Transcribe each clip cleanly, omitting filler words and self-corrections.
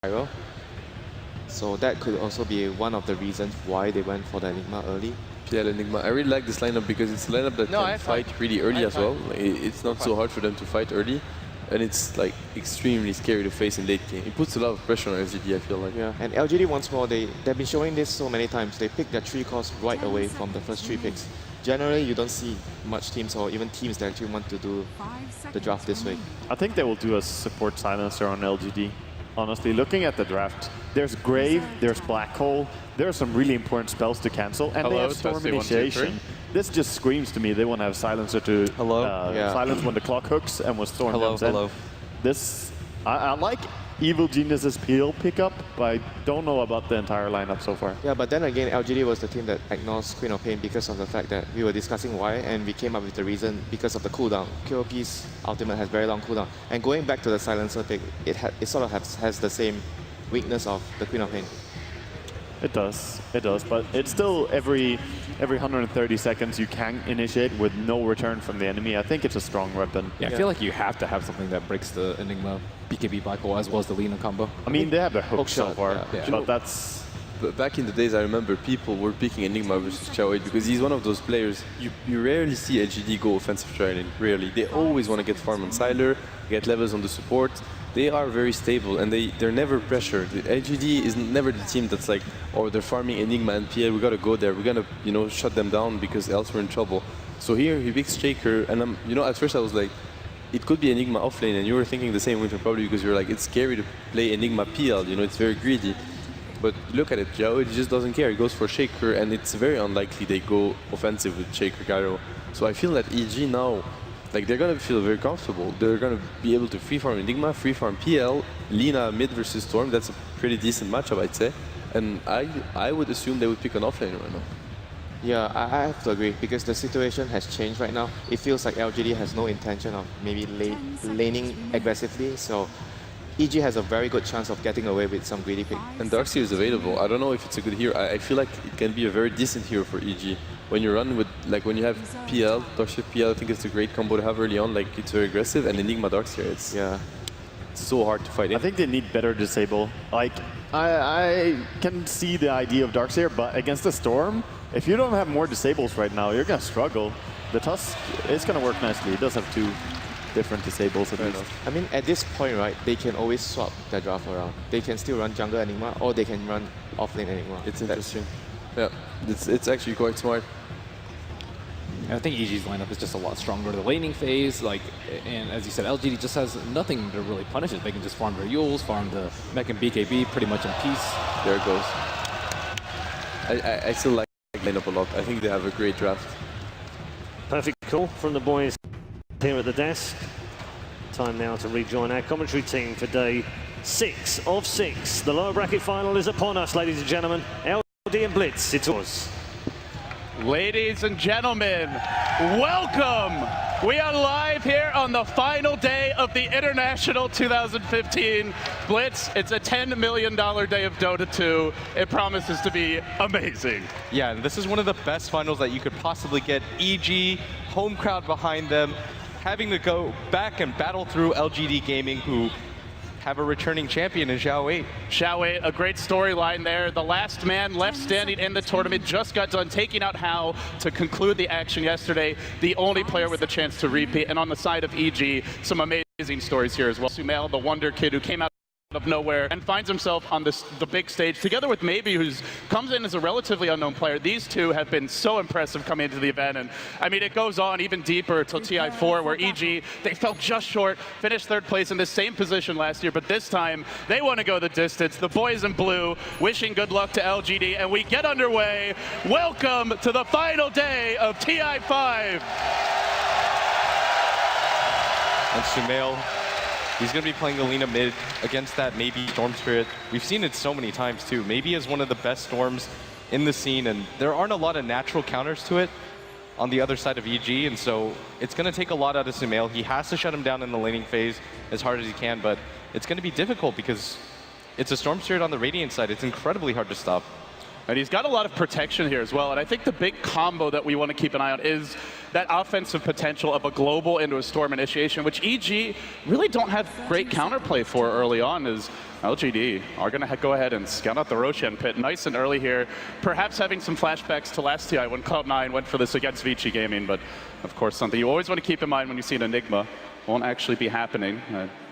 Gyro. So that could also be one of the reasons why they went for the Enigma early. PL Enigma. I really like this lineup because it's a lineup that can fight really early as well. It's not so hard for them to fight early. And it's like extremely scary to face in late game. It puts a lot of pressure on LGD, I feel like. Yeah, and LGD once more, they've been showing this so many times. They pick their 3 cores right away from the first 3 picks. Generally, you don't see much teams or even teams that actually want to do the draft this way. I think they will do a support silencer on LGD. Honestly, looking at the draft, there's Grave, there's Black Hole, there are some really important spells to cancel, and they have Storm Initiation. This just screams to me they want to have silencer to silence when the clock hooks and when Storm comes in. This, I like Evil Genius's PL pickup, but I don't know about the entire lineup so far. Yeah, but then again, LGD was the team that ignores Queen of Pain because of the fact that we were discussing why, and we came up with the reason because of the cooldown. QOP's ultimate has very long cooldown. And going back to the silencer pick, it sort of has the same weakness of the Queen of Pain. It does, but it's still every 130 seconds you can initiate with no return from the enemy. I think it's a strong weapon. Yeah, I feel like you have to have something that breaks the Enigma BKB Black Hole as well as the Lina combo. I mean, they have the hook so far, but that's... But back in the days, I remember people were picking Enigma versus Xiao because he's one of those players, you rarely see LGD go offensive trialing, rarely. They always want to get farm on Siler, get levels on the support. They are very stable and they're never pressured. The LGD is never the team that's like, oh, they're farming Enigma and PL, we gotta go there, we're gonna, you know, shut them down because else we're in trouble. So here he picks Shaker, and you know, at first I was like, it could be Enigma offlane, and you were thinking the same, Winter, probably because you're like, it's scary to play Enigma PL, you know, it's very greedy. But look at it, Xiao, he just doesn't care. He goes for Shaker, and it's very unlikely they go offensive with Shaker Gyro. So I feel that EG now, like, they're gonna feel very comfortable. They're gonna be able to free farm Enigma, free farm PL, Lina mid versus Storm. That's a pretty decent matchup, I'd say. And I would assume they would pick an offlaner right now. Yeah, I have to agree because the situation has changed right now. It feels like LGD has no intention of maybe laning aggressively. So EG has a very good chance of getting away with some greedy pick. And Darkseer is available. I don't know if it's a good hero. I feel like it can be a very decent hero for EG. When you run with, like when you have PL, Darkseer PL, I think it's a great combo to have early on. Like, it's very aggressive, and Enigma Darkseer, it's so hard to fight in. I think they need better disable. Like, I can see the idea of Darkseer, but against the Storm, if you don't have more disables right now, you're gonna struggle. The Tusk is gonna work nicely. It does have 2 different disables at least. I mean, at this point, right, they can always swap their draft around. They can still run jungle Enigma, or they can run offlane Enigma. It's interesting. Yeah, it's actually quite smart. I think EG's lineup is just a lot stronger. The laning phase, like, and as you said, LGD just has nothing to really punish it. They can just farm their Yules, farm the mech and BKB pretty much in peace. There it goes. I still like lineup a lot. I think they have a great draft. Perfect call from the boys here at the desk. Time now to rejoin our commentary team for day 6 of 6. The lower bracket final is upon us, ladies and gentlemen. LGD and Blitz, it's yours. Ladies and gentlemen, welcome! We are live here on the final day of the International 2015 Blitz. It's a $10 million day of Dota 2. It promises to be amazing. Yeah, this is one of the best finals that you could possibly get. EG, home crowd behind them, having to go back and battle through LGD Gaming, who have a returning champion in Xiao Wei. Xiao Wei, a great storyline there. The last man left standing in the tournament just got done taking out Hao to conclude the action yesterday. The only player with a chance to repeat. And on the side of EG, some amazing stories here as well. Sumail, the wonder kid who came out of nowhere and finds himself on the big stage together with Maybe, who comes in as a relatively unknown player. These two have been so impressive coming into the event, and I mean, it goes on even deeper till TI4, where EG, they fell just short, finished 3rd place in the same position last year, but this time they want to go the distance. The boys in blue wishing good luck to LGD, and we get underway. Welcome to the final day of TI5. And Sumail, he's going to be playing Alina mid against that Maybe Storm Spirit. We've seen it so many times too. Maybe is one of the best Storms in the scene, and there aren't a lot of natural counters to it on the other side of EG, and so it's going to take a lot out of Sumail. He has to shut him down in the laning phase as hard as he can, but it's going to be difficult because it's a Storm Spirit on the Radiant side. It's incredibly hard to stop. And he's got a lot of protection here as well, and I think the big combo that we want to keep an eye on is that offensive potential of a global into a Storm initiation, which EG really don't have great counterplay for early on, is LGD are going to go ahead and scout out the Roshan pit nice and early here, perhaps having some flashbacks to last TI when Cloud9 went for this against Vici Gaming, but of course something you always want to keep in mind when you see an Enigma won't actually be happening.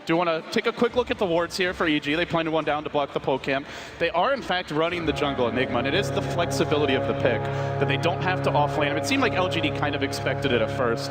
Do want to take a quick look at the wards here for EG. They planted one down to block the poke camp. They are, in fact, running the jungle Enigma, and it is the flexibility of the pick that they don't have to offlane him. It seemed like LGD kind of expected it at first.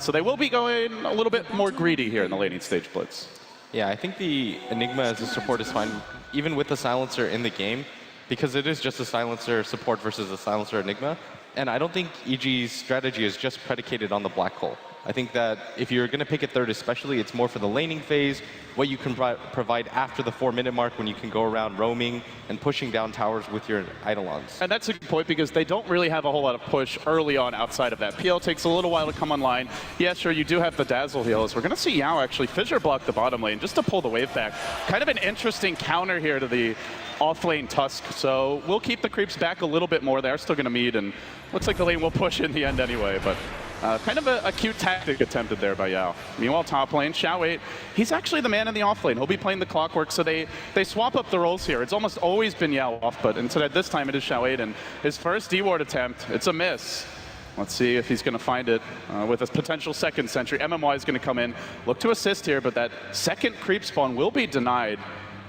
So they will be going a little bit more greedy here in the laning stage blitz. Yeah, I think the Enigma as a support is fine, even with the silencer in the game, because it is just a silencer support versus a silencer Enigma. And I don't think EG's strategy is just predicated on the black hole. I think that if you're going to pick a third especially, it's more for the laning phase, what you can provide after the 4-minute mark when you can go around roaming and pushing down towers with your Eidolons. And that's a good point because they don't really have a whole lot of push early on outside of that. PL takes a little while to come online. Yeah, sure, you do have the Dazzle heals. We're going to see Yao actually fissure block the bottom lane just to pull the wave back. Kind of an interesting counter here to the off-lane Tusk. So we'll keep the creeps back a little bit more. They are still going to meet, and looks like the lane will push in the end anyway. But kind of a cute tactic attempted there by Yao. Meanwhile, top lane, Xiao8, he's actually the man in the off lane. He'll be playing the Clockwork, so they swap up the roles here. It's almost always been Yao off, but instead this time it is Xiao8, and his first D-ward attempt, it's a miss. Let's see if he's going to find it with a potential second sentry. MMY is going to come in, look to assist here, but that second creep spawn will be denied.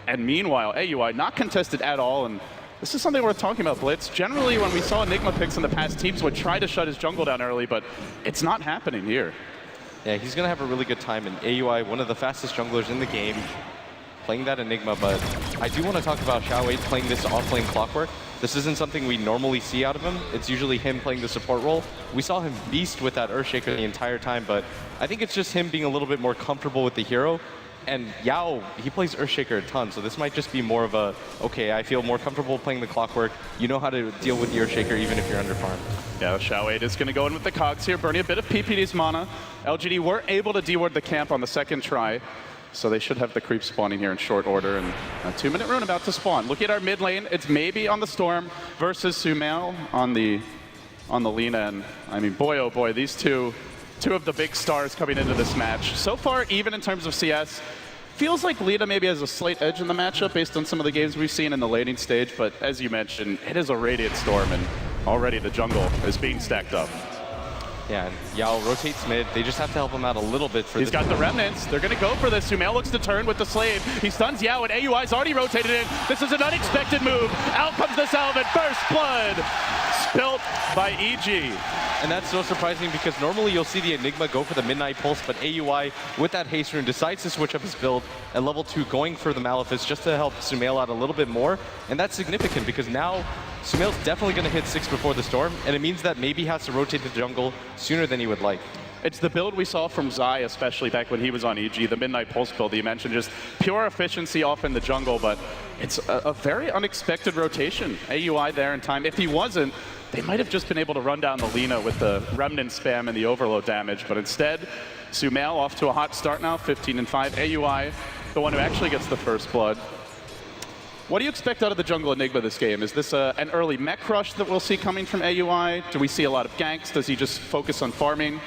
And meanwhile, AUI not contested at all, and this is something worth talking about, Blitz. Generally, when we saw Enigma picks in the past, teams would try to shut his jungle down early, but it's not happening here. Yeah, he's going to have a really good time, and AUI, one of the fastest junglers in the game, playing that Enigma, but I do want to talk about Xiao8 playing this off-lane Clockwork. This isn't something we normally see out of him. It's usually him playing the support role. We saw him beast with that Earthshaker the entire time, but I think it's just him being a little bit more comfortable with the hero. And Yao, he plays Earthshaker a ton, so this might just be more of a, okay, I feel more comfortable playing the Clockwork. You know how to deal with the Earthshaker even if you're under farm. Yeah, Xiao8 is going to go in with the cogs here, burning a bit of PPD's mana. LGD were able to de-ward the camp on the second try, so they should have the creep spawning here in short order, and a 2-minute rune about to spawn. Look at our mid lane. It's maybe on the Storm versus Sumail on the Lina, and I mean, boy, oh boy, these two of the big stars coming into this match. So far, even in terms of CS, feels like Lina maybe has a slight edge in the matchup based on some of the games we've seen in the laning stage, but as you mentioned, it is a Radiant Storm, and already the jungle is being stacked up. Yeah, and Yao rotates mid. They just have to help him out a little bit for He's this. got the remnants. They're going to go for this. Sumail looks to turn with the Slave. He stuns Yao, and AUI's already rotated in. This is an unexpected move. Out comes the Salvin. First blood spilt by EG. And that's so surprising because normally you'll see the Enigma go for the Midnight Pulse, but AUI, with that haste rune, decides to switch up his build at level 2, going for the Malefice just to help Sumail out a little bit more. And that's significant because now Sumail's definitely going to hit 6 before the Storm, and it means that maybe he has to rotate the jungle sooner than he would like. It's the build we saw from Zai, especially back when he was on EG, the Midnight Pulse build that you mentioned, just pure efficiency off in the jungle, but it's a very unexpected rotation. AUI there in time. If he wasn't, they might have just been able to run down the Lina with the Remnant spam and the overload damage, but instead, Sumail off to a hot start now, 15-5. AUI, the one who actually gets the first blood. What do you expect out of the jungle Enigma this game? Is this an early mech rush that we'll see coming from AUI? Do we see a lot of ganks? Does he just focus on farming?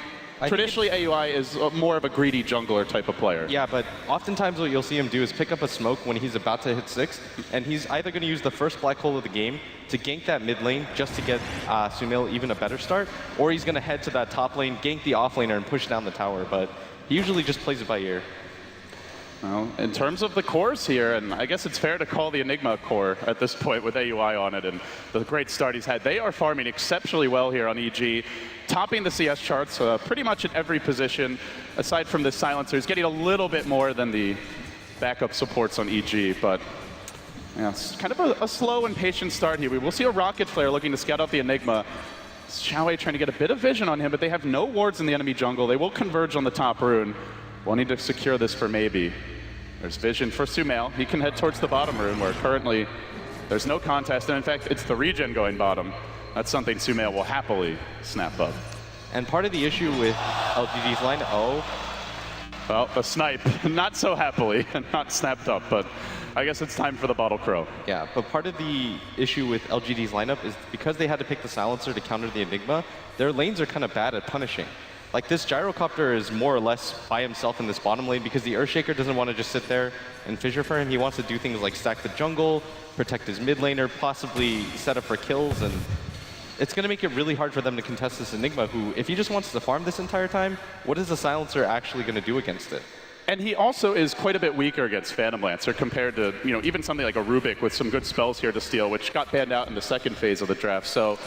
Traditionally, AUI is more of a greedy jungler type of player. Yeah, but oftentimes what you'll see him do is pick up a smoke when he's about to hit 6, and he's either going to use the first black hole of the game to gank that mid lane just to get Sumail even a better start, or he's going to head to that top lane, gank the off laner, and push down the tower, but he usually just plays it by ear. Well, in terms of the cores here, and I guess it's fair to call the Enigma core at this point with AUI on it and the great start he's had. They are farming exceptionally well here on EG, topping the CS charts pretty much at every position, aside from the silencer. He's getting a little bit more than the backup supports on EG, but yeah, it's kind of a slow and patient start here. We will see a Rocket Flare looking to scout out the Enigma. Xiao8 trying to get a bit of vision on him, but they have no wards in the enemy jungle. They will converge on the top rune, wanting to secure this for maybe. There's vision for Sumail. He can head towards the bottom rune where currently there's no contest. And in fact, it's the regen going bottom. That's something Sumail will happily snap up. And part of the issue with LGD's line, well, the snipe, not so happily, not snapped up, but I guess it's time for the Bottle Crow. Yeah, but part of the issue with LGD's lineup is because they had to pick the silencer to counter the Enigma, their lanes are kind of bad at punishing. Like this Gyrocopter is more or less by himself in this bottom lane because the Earthshaker doesn't want to just sit there and fissure for him. He wants to do things like stack the jungle, protect his mid laner, possibly set up for kills, and it's going to make it really hard for them to contest this Enigma who, if he just wants to farm this entire time, what is the silencer actually going to do against it? And he also is quite a bit weaker against Phantom Lancer compared to, even something like a Rubik with some good spells here to steal, which got banned out in the second phase of the draft. So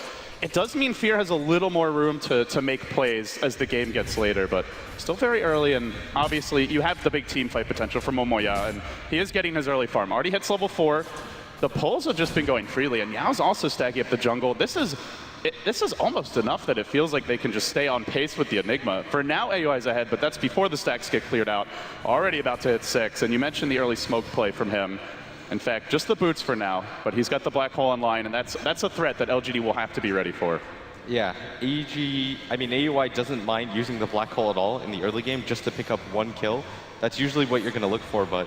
it does mean Fear has a little more room to make plays as the game gets later, but still very early, and obviously you have the big team fight potential for Momoya, and he is getting his early farm. Already hits level 4. The pulls have just been going freely, and Yao's also stacking up the jungle. This is almost enough that it feels like they can just stay on pace with the Enigma. For now, AUI's ahead, but that's before the stacks get cleared out. Already about to hit 6, and you mentioned the early smoke play from him. In fact, just the boots for now, but he's got the black hole online, and that's a threat that LGD will have to be ready for. Yeah, AUI doesn't mind using the black hole at all in the early game just to pick up 1 kill. That's usually what you're going to look for, but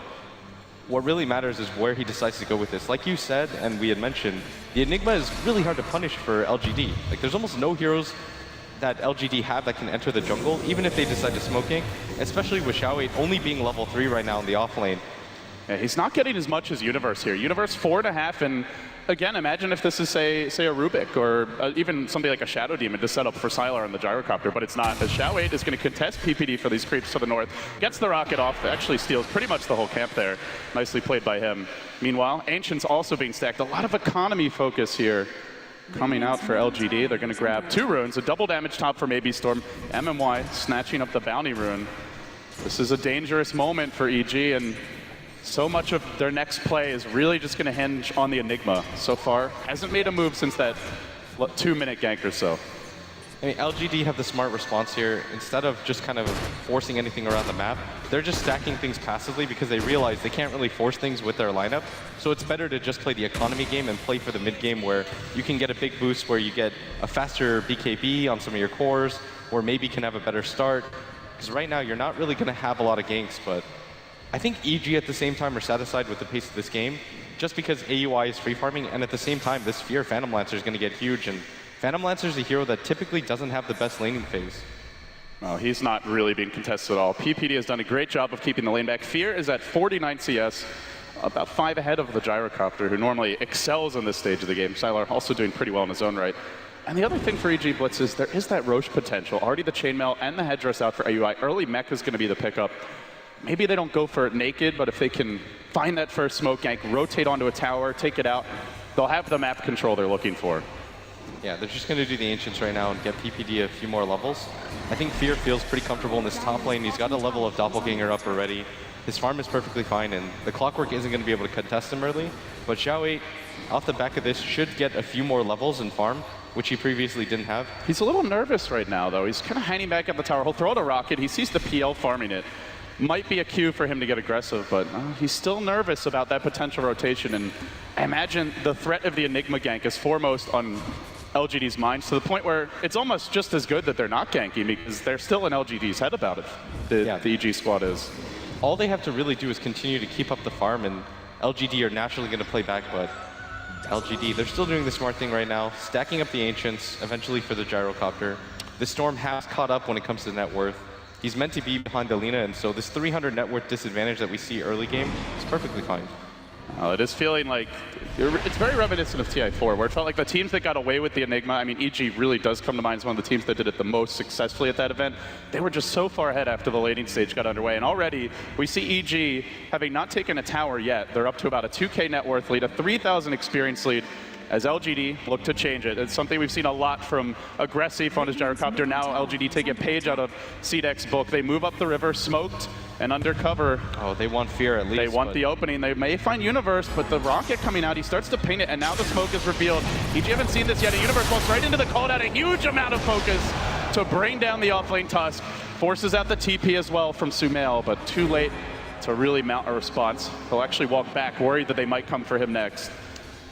what really matters is where he decides to go with this. Like you said, and we had mentioned, the Enigma is really hard to punish for LGD. Like, there's almost no heroes that LGD have that can enter the jungle, even if they decide to smoke gank, especially with Xiao only being level 3 right now in the off lane. Yeah, he's not getting as much as Universe here. Universe 4.5, and again, imagine if this is, say a Rubik, or even something like a Shadow Demon to set up for Sylar on the Gyrocopter, but it's not. As Xiao is going to contest PPD for these creeps to the north, gets the rocket off, actually steals pretty much the whole camp there. Nicely played by him. Meanwhile, Ancient's also being stacked. A lot of economy focus here coming out for LGD. They're going to grab 2 runes, a double damage top for Maybe Storm. MMY snatching up the bounty rune. This is a dangerous moment for EG, and so much of their next play is really just going to hinge on the Enigma. So far, hasn't made a move since that 2-minute gank or so. I mean, LGD have the smart response here. Instead of just kind of forcing anything around the map, they're just stacking things passively because they realize they can't really force things with their lineup. So it's better to just play the economy game and play for the mid game where you can get a big boost, where you get a faster BKB on some of your cores, or maybe can have a better start. Because right now, you're not really going to have a lot of ganks, but I think EG at the same time are satisfied with the pace of this game, just because AUI is free farming, and at the same time, this Fear Phantom Lancer is going to get huge, and Phantom Lancer is a hero that typically doesn't have the best laning phase. Well, he's not really being contested at all. PPD has done a great job of keeping the lane back. Fear is at 49 CS, about 5 ahead of the Gyrocopter, who normally excels on this stage of the game. Sylar also doing pretty well in his own right. And the other thing for EG Blitz is there is that Roche potential. Already the chainmail and the headdress out for AUI. Early mech is going to be the pickup. Maybe they don't go for it naked, but if they can find that first smoke gank, rotate onto a tower, take it out, they'll have the map control they're looking for. Yeah, they're just going to do the Ancients right now and get PPD a few more levels. I think Fear feels pretty comfortable in this top lane. He's got a level of Doppelganger up already. His farm is perfectly fine, and the Clockwork isn't going to be able to contest him early. But Xiao, off the back of this, should get a few more levels in farm, which he previously didn't have. He's a little nervous right now, though. He's kind of hanging back at the tower. He'll throw out a rocket. He sees the PL farming it. Might be a cue for him to get aggressive, but he's still nervous about that potential rotation. And I imagine the threat of the Enigma gank is foremost on LGD's minds, to the point where it's almost just as good that they're not ganking, because they're still in LGD's head about it. The EG squad is. All they have to really do is continue to keep up the farm, and LGD are naturally going to play back, but LGD, they're still doing the smart thing right now, stacking up the Ancients, eventually for the Gyrocopter. The Storm has caught up when it comes to net worth. He's meant to be behind Alina, and so this 300 net worth disadvantage that we see early game is perfectly fine. It is feeling like, it's very reminiscent of TI4, where it felt like the teams that got away with the Enigma, I mean, EG really does come to mind as one of the teams that did it the most successfully at that event. They were just so far ahead after the laning stage got underway, and already we see EG having not taken a tower yet. They're up to about a 2K net worth lead, a 3,000 experience lead, as LGD look to change it. It's something we've seen a lot from Aggressive on his Gyrocopter. Now LGD take a page out of CDEC's book. They move up the river, smoked, and undercover. Oh, they want Fear at least. They want the opening. They may find Universe, but the rocket coming out, he starts to paint it, and now the smoke is revealed. EG haven't seen this yet. A Universe walks right into the call out, a huge amount of focus to bring down the offlane Tusk. Forces out the TP as well from Sumail, but too late to really mount a response. He'll actually walk back, worried that they might come for him next.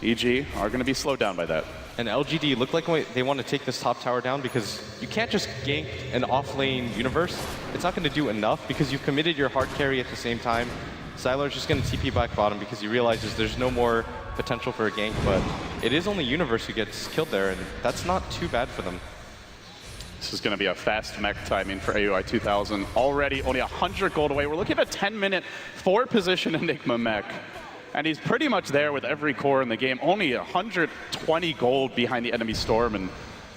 EG are going to be slowed down by that. And LGD look like they want to take this top tower down, because you can't just gank an off-lane Universe. It's not going to do enough because you've committed your hard carry at the same time. Sylar's just going to TP back bottom because he realizes there's no more potential for a gank, but it is only Universe who gets killed there, and that's not too bad for them. This is going to be a fast mech timing for AUI 2000. Already only 100 gold away. We're looking at a 10-minute 4-position Enigma mech. And he's pretty much there with every core in the game. Only 120 gold behind the enemy Storm and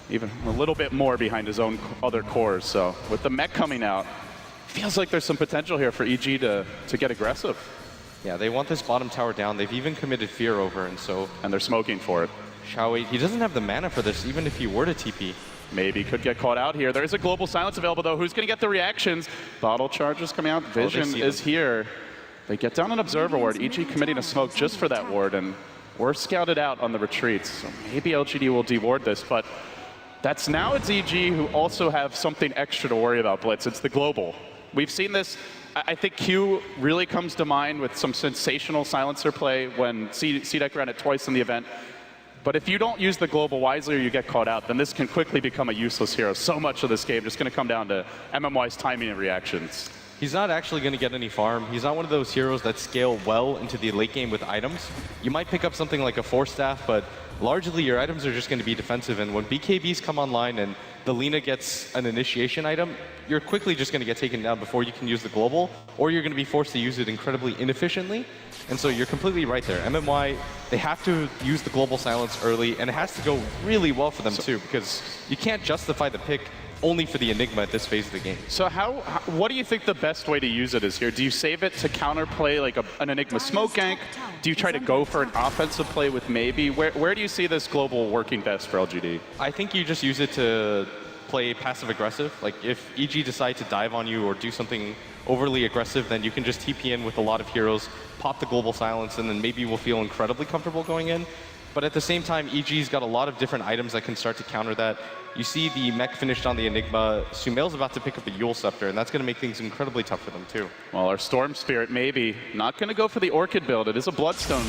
even a little bit more behind his own other cores. So with the mech coming out, feels like there's some potential here for EG to get aggressive. Yeah, they want this bottom tower down. They've even committed Fear over, and they're smoking for it. Xiaowei, he doesn't have the mana for this, even if he were to TP. Maybe could get caught out here. There is a global silence available, though. Who's going to get the reactions? Bottle charges coming out. Vision is here. They get down an observer ward, EG committing a smoke just for that ward, and we're scouted out on the retreats. So maybe LGD will deward this, but that's now it's EG who also have something extra to worry about, Blitz. It's the global. We've seen this. I think Q really comes to mind with some sensational silencer play when CDEC ran it twice in the event. But if you don't use the global wisely or you get caught out, then this can quickly become a useless hero. So much of this game just going to come down to MMY's timing and reactions. He's not actually going to get any farm. He's not one of those heroes that scale well into the late game with items. You might pick up something like a Force Staff, but largely your items are just going to be defensive. And when BKBs come online and the Lina gets an initiation item, you're quickly just going to get taken down before you can use the global, or you're going to be forced to use it incredibly inefficiently. And so you're completely right there. MMY, they have to use the global silence early, and it has to go really well for them too, because you can't justify the pick only for the Enigma at this phase of the game. So what do you think the best way to use it is here? Do you save it to counterplay like an Enigma smoke gank? Do you try to go for an offensive play with maybe? Where do you see this global working best for LGD? I think you just use it to play passive-aggressive. Like if EG decide to dive on you or do something overly aggressive, then you can just TP in with a lot of heroes, pop the global silence, and then maybe we'll feel incredibly comfortable going in. But at the same time, EG's got a lot of different items that can start to counter that. You see the mech finished on the Enigma. Sumail's about to pick up a Yule Scepter, and that's going to make things incredibly tough for them, too. Well, our Storm Spirit maybe not going to go for the Orchid build. It is a Bloodstone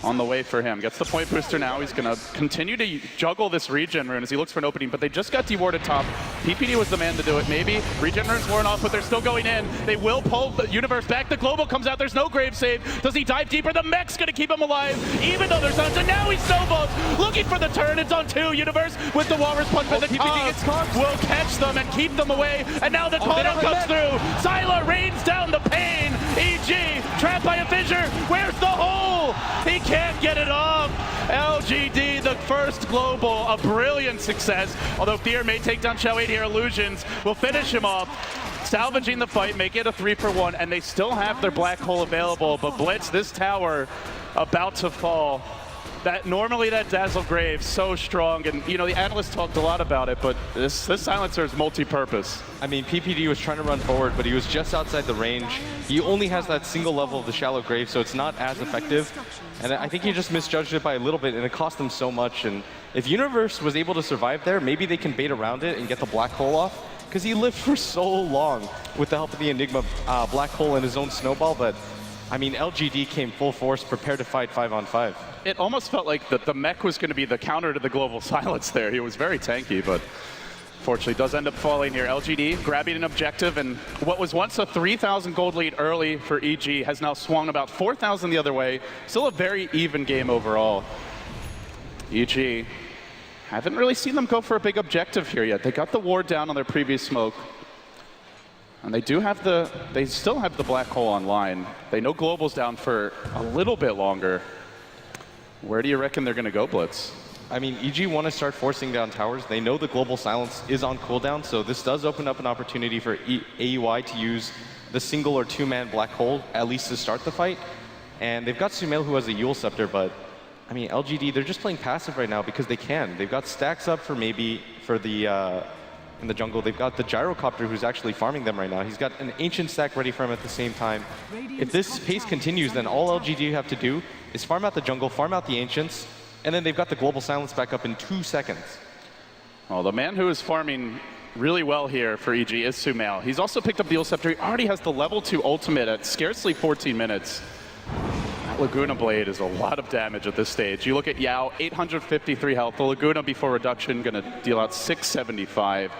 on the way for him. Gets the point booster now. He's going to continue to juggle this regen rune as he looks for an opening, but they just got dewarded top. PPD was the man to do it, maybe. Regen rune's worn off, but they're still going in. They will pull the Universe back. The global comes out. There's no grave save. Does he dive deeper? The mech's going to keep him alive, even though there's not. So now he snowballs, looking for the turn. It's on 2. Universe with the Walrus Punch, but the top will catch them and keep them away. And now the call out comes through. Sylar rains down the pain. EG trapped by a fissure. Where's the hole? He can't get it off. LGD, the first global, a brilliant success. Although Fear may take down Xiaowei here, Illusions will finish him off. Salvaging the fight, make it a 3-for-1, and they still have their black hole available. But Blitz, this tower about to fall. Normally that Dazzle Grave so strong, and you know the analysts talked a lot about it, but this silencer is multi-purpose. I mean, PPD was trying to run forward, but he was just outside the range. He only has that single level of the shallow grave, so it's not as effective. And I think he just misjudged it by a little bit, and it cost him so much. And if Universe was able to survive there, maybe they can bait around it and get the black hole off, because he lived for so long with the help of the Enigma black hole and his own snowball. But I mean, LGD came full force, prepared to fight 5-on-5. It almost felt like the mech was going to be the counter to the global silence there. He was very tanky, but fortunately does end up falling here. LGD grabbing an objective, and what was once a 3,000 gold lead early for EG has now swung about 4,000 the other way. Still a very even game overall. EG, haven't really seen them go for a big objective here yet. They got the ward down on their previous smoke. And they still have the black hole online. They know global's down for a little bit longer. Where do you reckon they're going to go, Blitz? I mean, EG want to start forcing down towers. They know the global silence is on cooldown, so this does open up an opportunity for AUI to use the single or 2-man black hole, at least to start the fight. And they've got Sumail who has a Yule Scepter, but I mean, LGD, they're just playing passive right now because they can. They've got stacks up for the in the jungle. They've got the Gyrocopter who's actually farming them right now. He's got an Ancient stack ready for him at the same time. If this pace continues, then all LGD have to do is farm out the jungle, farm out the Ancients, and then they've got the global silence back up in 2 seconds. Well, the man who is farming really well here for EG is Sumail. He's also picked up the Yule Scepter. He already has the level 2 ultimate at scarcely 14 minutes. That Laguna Blade is a lot of damage at this stage. You look at Yao, 853 health. The Laguna before reduction gonna deal out 675.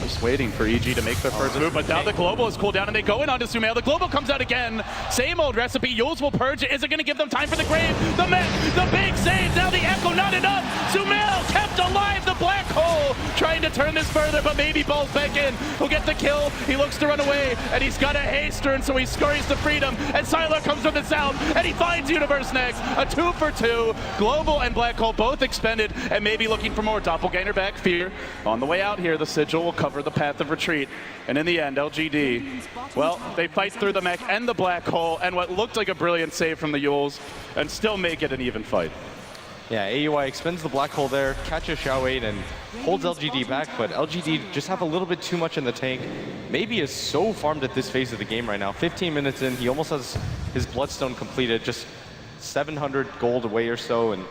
Just waiting for EG to make their first move, but now the Global is cooled down and they go in onto Sumail. The Global comes out again. Same old recipe. Yules will purge it. Is it going to give them time for the Grave? The mech, the big save. Now the Echo, not enough. Sumail kept alive. The Black Hole trying to turn this further, but maybe balls back in. He'll get the kill. He looks to run away, and he's got a haster, and so he scurries to freedom. And Sylar comes from the south, and he finds Universe next. A 2 for 2. Global and Black Hole both expended, and maybe looking for more. Doppelganger back. Fear on the way out here. The Sigil will cover the path of retreat. And in the end, LGD, well, they fight through the mech and the Black Hole, and what looked like a brilliant save from the Yules, and still make it an even fight. Yeah, AUI expends the Black Hole there, catches Xiao 8 and holds LGD back, but LGD just have a little bit too much in the tank. Maybe is so farmed at this phase of the game right now. 15 minutes in, he almost has his Bloodstone completed, just 700 gold away or so, and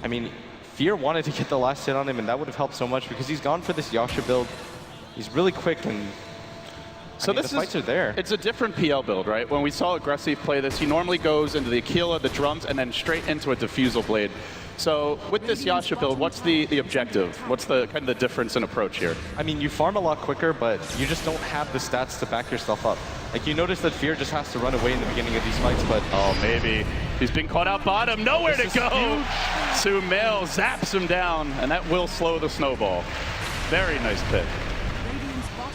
I mean, Fear wanted to get the last hit on him, and that would have helped so much because he's gone for this Yasha build. He's really quick, and so the fights are there. It's a different PL build, right? When we saw Aggressive play this, he normally goes into the Aquila, the drums, and then straight into a Diffusal Blade. So with this Yasha build, what's the objective? What's the kind of the difference in approach here? I mean, you farm a lot quicker, but you just don't have the stats to back yourself up. Like, you notice that Fear just has to run away in the beginning of these fights, but oh, maybe. He's been caught out bottom, nowhere to go. Sumail zaps him down, and that will slow the snowball. Very nice pick.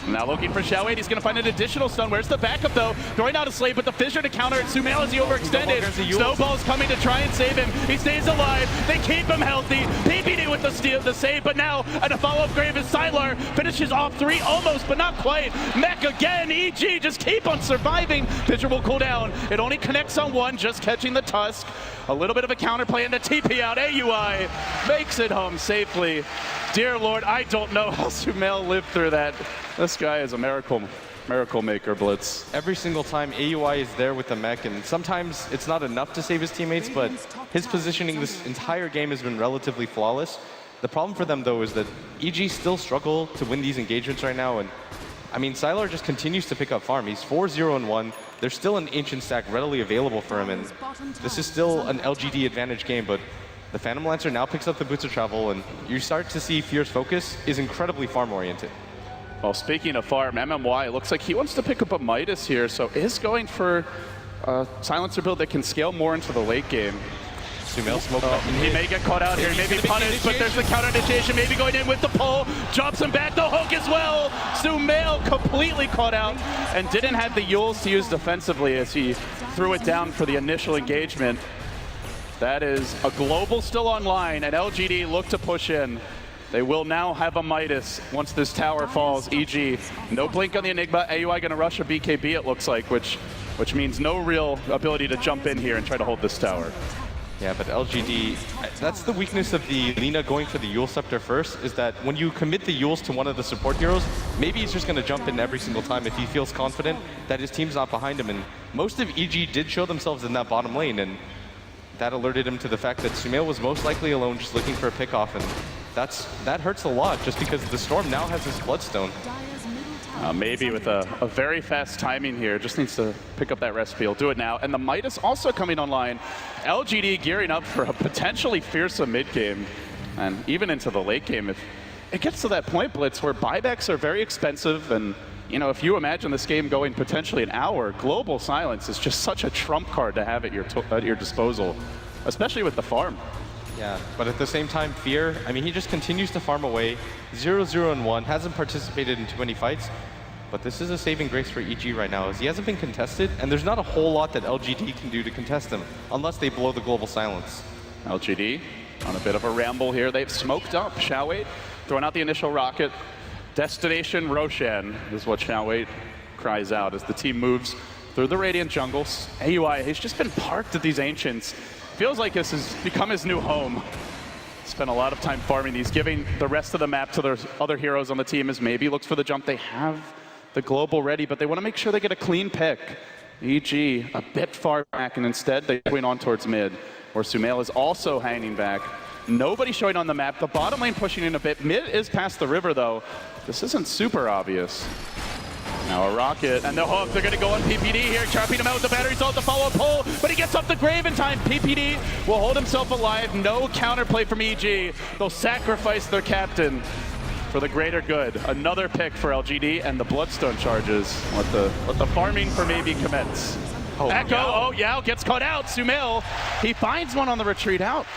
Now looking for Xiao 8, he's going to find an additional stun. Where's the backup though? Throwing out a Slave, but the Fissure to counter it. Sumail as he overextended. Snowball's coming to try and save him. He stays alive. They keep him healthy. PPD with the save, but now a follow-up Grave as Sylar finishes off 3 almost, but not quite. Mech again. EG just keep on surviving. Fissure will cool down. It only connects on 1, just catching the Tusk. A little bit of a counterplay and the TP out. AUI makes it home safely. Dear Lord, I don't know how Sumail lived through that. This guy is a miracle maker, Blitz. Every single time AUI is there with the mech, and sometimes it's not enough to save his teammates, but his positioning this entire game has been relatively flawless. The problem for them, though, is that EG still struggle to win these engagements right now, and I mean, Sylar just continues to pick up farm. He's 4-0-1. There's still an Ancient stack readily available for him, and this is still an LGD advantage game, but the Phantom Lancer now picks up the Boots of Travel, and you start to see Fear's focus is incredibly farm-oriented. Well, speaking of farm, MMY looks like he wants to pick up a Midas here, so is going for a Silencer build that can scale more into the late game. Sumail smoked up. He may get caught out here, he may be punished, but there's the counter initiation, maybe going in with the pull, drops him back, the hook as well. Sumail completely caught out and didn't have the Yules to use defensively as he threw it down for the initial engagement. That is a Global still online, and LGD look to push in. They will now have a Midas once this tower falls. EG, no blink on the Enigma. AUI gonna rush a BKB, it looks like, which means no real ability to jump in here and try to hold this tower. Yeah, but LGD, that's the weakness of the Lina going for the Yule Scepter first, is that when you commit the Yules to one of the support heroes, maybe he's just going to jump in every single time if he feels confident that his team's not behind him. And most of EG did show themselves in that bottom lane, and that alerted him to the fact that Sumail was most likely alone just looking for a pickoff, and that hurts a lot just because the Storm now has his Bloodstone. Maybe with a very fast timing here, just needs to pick up that recipe. He'll do it now. And the Midas also coming online. LGD gearing up for a potentially fearsome mid game, and even into the late game. If it gets to that point, Blitz, where buybacks are very expensive, and you know, if you imagine this game going potentially an hour, Global Silence is just such a trump card to have at your disposal, especially with the farm. Yeah, but at the same time, Fear, I mean, he just continues to farm away. 0-0-1, hasn't participated in too many fights, but this is a saving grace for EG right now, as he hasn't been contested, and there's not a whole lot that LGD can do to contest him, unless they blow the Global Silence. LGD on a bit of a ramble here. They've smoked up Xiao 8, throwing out the initial rocket. Destination Roshan is what Xiao 8 cries out as the team moves through the Radiant jungles. AUI, he's just been parked at these Ancients. Feels like this has become his new home. Spent a lot of time farming these, giving the rest of the map to their other heroes on the team as maybe looks for the jump. They have the Global ready, but they want to make sure they get a clean pick. EG a bit far back, and instead they swing on towards mid, where Sumail is also hanging back. Nobody showing on the map. The bottom lane pushing in a bit. Mid is past the river, though. This isn't super obvious. Now a rocket, and the hook, they're gonna go on PPD here, trapping him out with the batteries on the follow-up pull, but he gets up the Grave in time. PPD will hold himself alive, no counterplay from EG. They'll sacrifice their captain. for the greater good. Another pick for LGD and the Bloodstone charges. Let the farming for maybe commence. Oh, Echo, Yao. Yao gets caught out. Sumail, he finds one on the retreat out.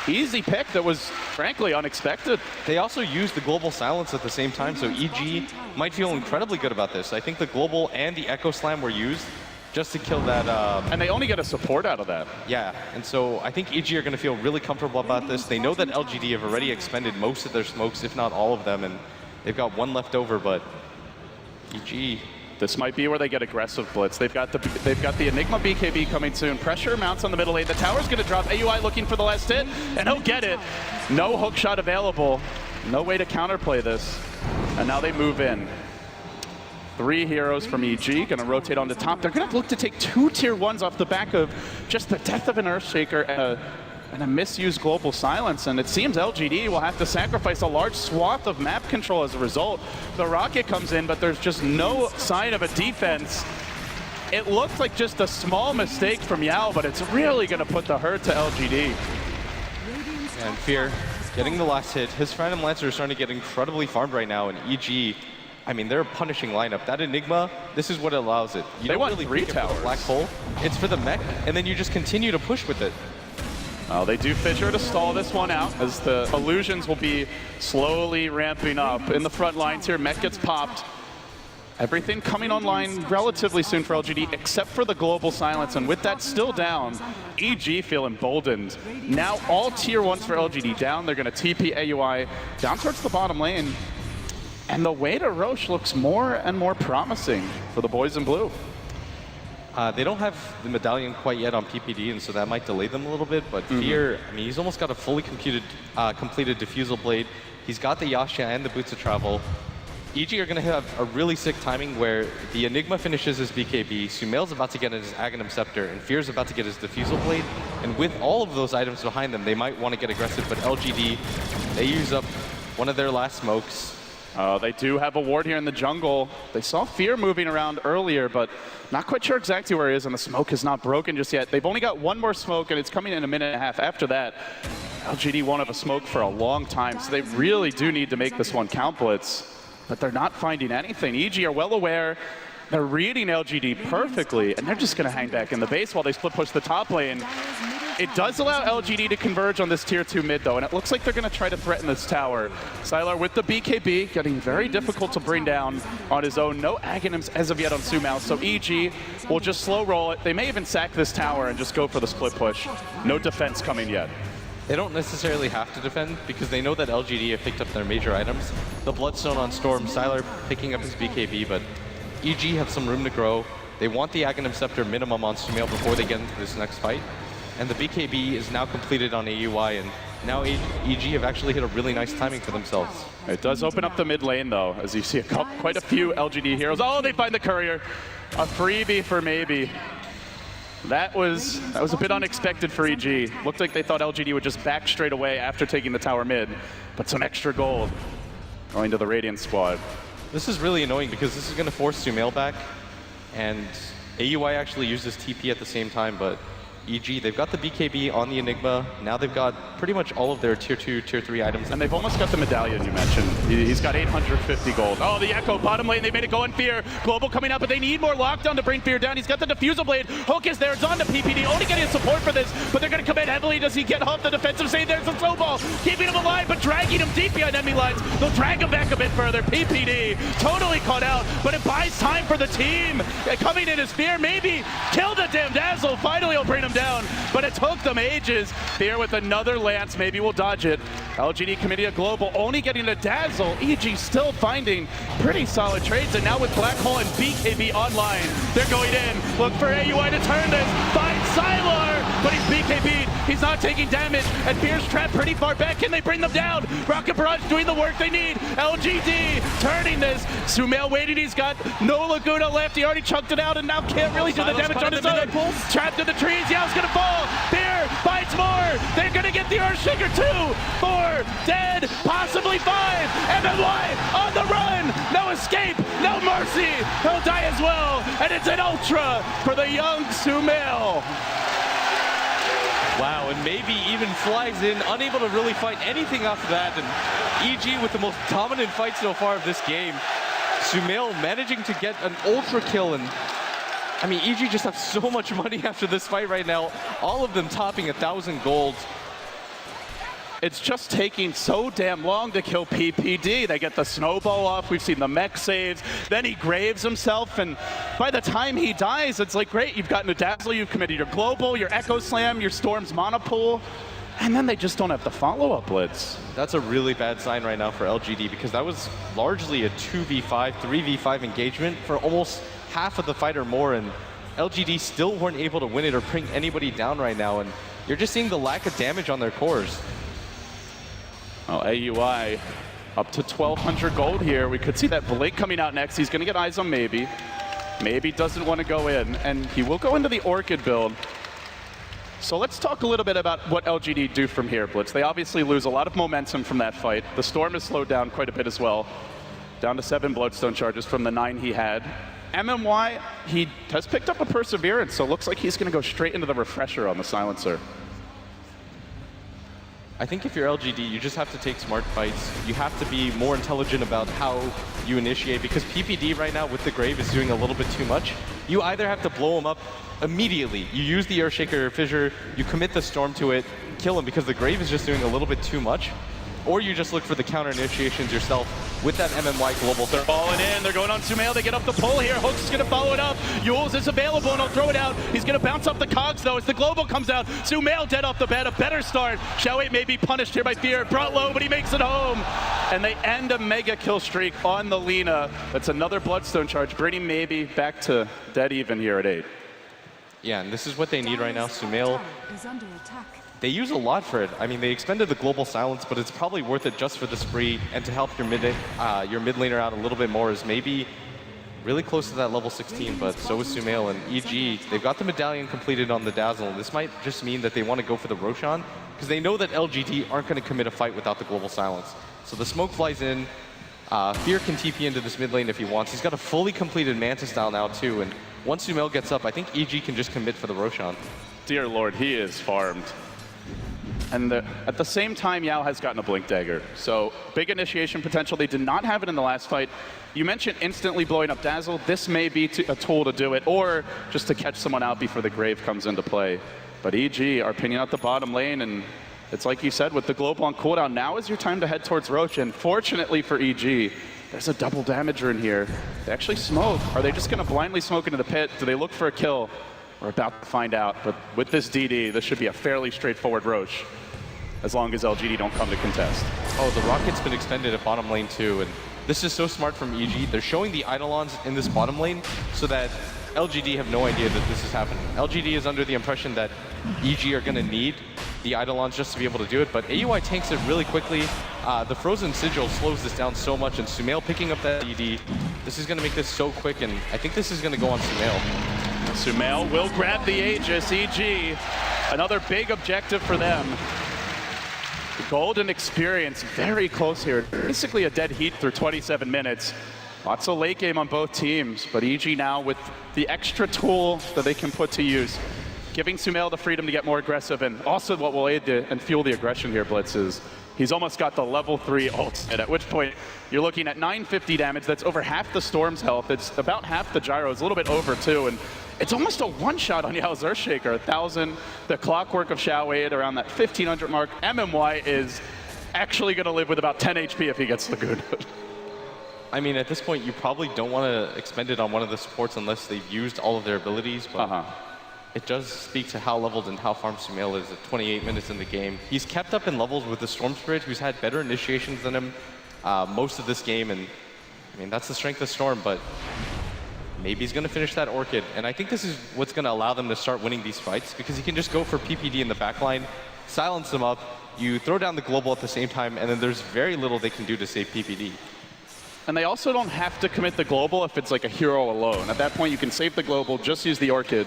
Easy pick that was, frankly, unexpected. They also used the global silence at the same time, so EG might feel incredibly good about this. I think the global and the Echo Slam were used just to kill that. And they only get a support out of that. Yeah, and so I think EG are going to feel really comfortable about this. They know that LGD have already expended most of their smokes, if not all of them, and they've got one left over, but EG. This might be where they get aggressive blitz. They've got the Enigma BKB coming soon. Pressure mounts on the middle lane. The tower's going to drop. AUI looking for the last hit, and he'll get it. No hook shot available. No way to counterplay this. And now they move in. 3 heroes from EG going to rotate on the top. They're going to look to take 2 tier 1s off the back of just the death of an Earthshaker and a misused global silence, and it seems LGD will have to sacrifice a large swath of map control as a result. The rocket comes in, but there's just no sign of a defense. It looks like just a small mistake from Yao, but it's really going to put the hurt to LGD. And Fear getting the last hit. His Phantom Lancer is starting to get incredibly farmed right now, and EG, I mean, they're a punishing lineup. That Enigma, this is what allows it. You They don't want really 3 pick it for the towers. black hole. It's for the mech, and then you just continue to push with it. Well, they do Fissure to stall this one out, as the illusions will be slowly ramping up. In the front lines here, Mech gets popped. Everything coming online relatively soon for LGD, except for the global silence, and with that still down, EG feel emboldened. Now all tier 1s for LGD down. They're going to TP AUI down towards the bottom lane. And the way to Roche looks more and more promising for the boys in blue. They don't have the medallion quite yet on PPD, and so that might delay them a little bit, but Fear, I mean, he's almost got a fully completed Diffusal Blade. He's got the Yasha and the Boots of Travel. EG are going to have a really sick timing where the Enigma finishes his BKB, Sumail's about to get his Aghanim Scepter, and Fear's about to get his Diffusal Blade. And with all of those items behind them, they might want to get aggressive, but LGD, they use up one of their last smokes. They do have a ward here in the jungle. They saw Fear moving around earlier, but not quite sure exactly where he is, and the smoke is not broken just yet. They've only got one more smoke, and it's coming in a minute and a half after that. LGD won't have a smoke for a long time, so they really do need to make this one count blitz, but they're not finding anything. EG are well aware. They're reading LGD perfectly, and they're just going to hang back in the base while they split push the top lane. It does allow LGD to converge on this tier 2 mid, though, and it looks like they're going to try to threaten this tower. Sylar with the BKB, getting very difficult to bring down on his own. No Aghanims as of yet on Sumail, so EG will just slow roll it. They may even sack this tower and just go for the split push. No defense coming yet. They don't necessarily have to defend because they know that LGD have picked up their major items. The Bloodstone on Storm, Sylar picking up his BKB, but EG have some room to grow. They want the Aghanim Scepter minimum on Sumail before they get into this next fight. And the BKB is now completed on AUI, and now EG have actually hit a really nice timing for themselves. It does open up the mid lane, though, as you see quite a few LGD heroes. Oh, they find the courier. A freebie for maybe. That was a bit unexpected for EG. Looked like they thought LGD would just back straight away after taking the tower mid, but some extra gold going to the Radiant squad. This is really annoying because this is going to force Sumail back, and AUI actually uses TP at the same time, but EG, they've got the BKB on the Enigma. Now they've got pretty much all of their tier 2, tier 3 items. And they've almost got the medallion you mentioned. He's got 850 gold. Oh, the Echo, bottom lane, they made it go on Fear. Global coming up, but they need more lockdown to bring Fear down. He's got the Diffusal Blade. Hook is there, it's on to PPD, only getting support for this, but they're gonna come in heavily. Does he get off the defensive save? There's a snowball, keeping him alive, but dragging him deep behind enemy lines. They'll drag him back a bit further. PPD, totally caught out, but it buys time for the team. Coming in is Fear, maybe kill the damn Dazzle. Finally, he'll bring him down, but it took them ages. Fear with another lance, maybe we'll dodge it. LGD Committee of Global only getting a Dazzle. EG still finding pretty solid trades, and now with Black Hole and BKB online, they're going in. Look for AUI to turn this. Find Sylar, but he's BKB'd. He's not taking damage, and Fear's trapped pretty far back. Can they bring them down? Rocket Barrage doing the work they need. LGD turning this. Sumail waiting. He's got no Laguna left. He already chunked it out, and now can't really do the damage on his own. Trapped in the trees. Yao's gonna fall. Fear fights more. They're gonna get the Earthshaker 2, 4, dead, possibly 5, and then what? On the run. No escape, no mercy. He'll die as well, and it's an ultra for the young Sumail. Wow, and maybe even flies in, unable to really fight anything after that. And EG with the most dominant fight so far of this game. Sumail managing to get an ultra kill, and I mean, EG just have so much money after this fight right now. All of them topping 1,000 gold. It's just taking so damn long to kill PPD. They get the snowball off. We've seen the mech saves. Then he graves himself, and by the time he dies, it's like, great, you've gotten a Dazzle, you've committed your Global, your Echo Slam, your Storm's Monopool, and then they just don't have the follow-up blitz. That's a really bad sign right now for LGD, because that was largely a 2v5, 3v5 engagement for almost half of the fight or more, and LGD still weren't able to win it or bring anybody down right now, and you're just seeing the lack of damage on their cores. Well, AUI up to 1,200 gold here. We could see that Blake coming out next. He's going to get eyes on Maybe. Maybe doesn't want to go in, and he will go into the Orchid build. So let's talk a little bit about what LGD do from here, Blitz. They obviously lose a lot of momentum from that fight. The Storm has slowed down quite a bit as well. Down to 7 Bloodstone charges from the 9 he had. MMY, he has picked up a Perseverance, so it looks like he's going to go straight into the Refresher on the Silencer. I think if you're LGD, you just have to take smart fights. You have to be more intelligent about how you initiate, because PPD right now with the Grave is doing a little bit too much. You either have to blow him up immediately. You use the Earthshaker Fissure, you commit the Storm to it, kill him because the Grave is just doing a little bit too much. Or you just look for the counter initiations yourself with that MMY global. They're balling in, they're going on Sumail, they get up the pole here. Hook's gonna follow it up. Yules is available and he'll throw it out. He's gonna bounce off the cogs though as the global comes out. Sumail dead off the bat, a better start. Xiaowei may be punished here by Fear. Brought low, but he makes it home. And they end a mega kill streak on the Lina. That's another Bloodstone charge, bringing Maybe back to dead even here at 8. Yeah, and this is what they need right now. Sumail is under attack. They use a lot for it. I mean, they expended the global silence, but it's probably worth it just for the spree and to help your mid laner out a little bit more. Is Maybe really close to that level 16, but so is Sumail and EG. They've got the medallion completed on the Dazzle. This might just mean that they want to go for the Roshan, because they know that LGD aren't going to commit a fight without the global silence. So the smoke flies in. Fear can TP into this mid lane if he wants. He's got a fully completed Mantis style now too, and once Sumail gets up, I think EG can just commit for the Roshan. Dear Lord, he is farmed. And at the same time, Yao has gotten a Blink Dagger. So big initiation potential. They did not have it in the last fight. You mentioned instantly blowing up Dazzle. This may be a tool to do it, or just to catch someone out before the Grave comes into play. But EG are pinning out the bottom lane, and it's like you said, with the global on cooldown, now is your time to head towards Roche. And fortunately for EG, there's a double damager in here. They actually smoke. Are they just going to blindly smoke into the pit? Do they look for a kill? We're about to find out. But with this DD, this should be a fairly straightforward Roche, as long as LGD don't come to contest. Oh, the Rocket's been extended at bottom lane too, and this is so smart from EG. They're showing the Eidolons in this bottom lane so that LGD have no idea that this is happening. LGD is under the impression that EG are going to need the Eidolons just to be able to do it, but AUI tanks it really quickly. The Frozen Sigil slows this down so much, and Sumail picking up that DD. This is going to make this so quick, and I think this is going to go on Sumail. Sumail will grab the Aegis. EG, another big objective for them. Golden experience, very close here. Basically a dead heat through 27 minutes. Lots of late game on both teams, but EG now with the extra tool that they can put to use, giving Sumail the freedom to get more aggressive, and also what will aid and fuel the aggression here, Blitz, is he's almost got the level 3 ult, and at which point you're looking at 950 damage. That's over half the Storm's health. It's about half the Gyro's, a little bit over too, and it's almost a one-shot on Yao's Earthshaker. 1,000, the clockwork of Xiaowei at around that 1,500 mark. MMY is actually going to live with about 10 HP if he gets the good. I mean, at this point, you probably don't want to expend it on one of the supports unless they've used all of their abilities, but it does speak to how leveled and how farmed Sumail is at 28 minutes in the game. He's kept up in levels with the Storm Spirit, who's had better initiations than him most of this game, and I mean, that's the strength of Storm, but maybe he's going to finish that Orchid, and I think this is what's going to allow them to start winning these fights, because he can just go for PPD in the backline, silence them up, you throw down the global at the same time, and then there's very little they can do to save PPD. And they also don't have to commit the global if it's like a hero alone. At that point, you can save the global, just use the Orchid,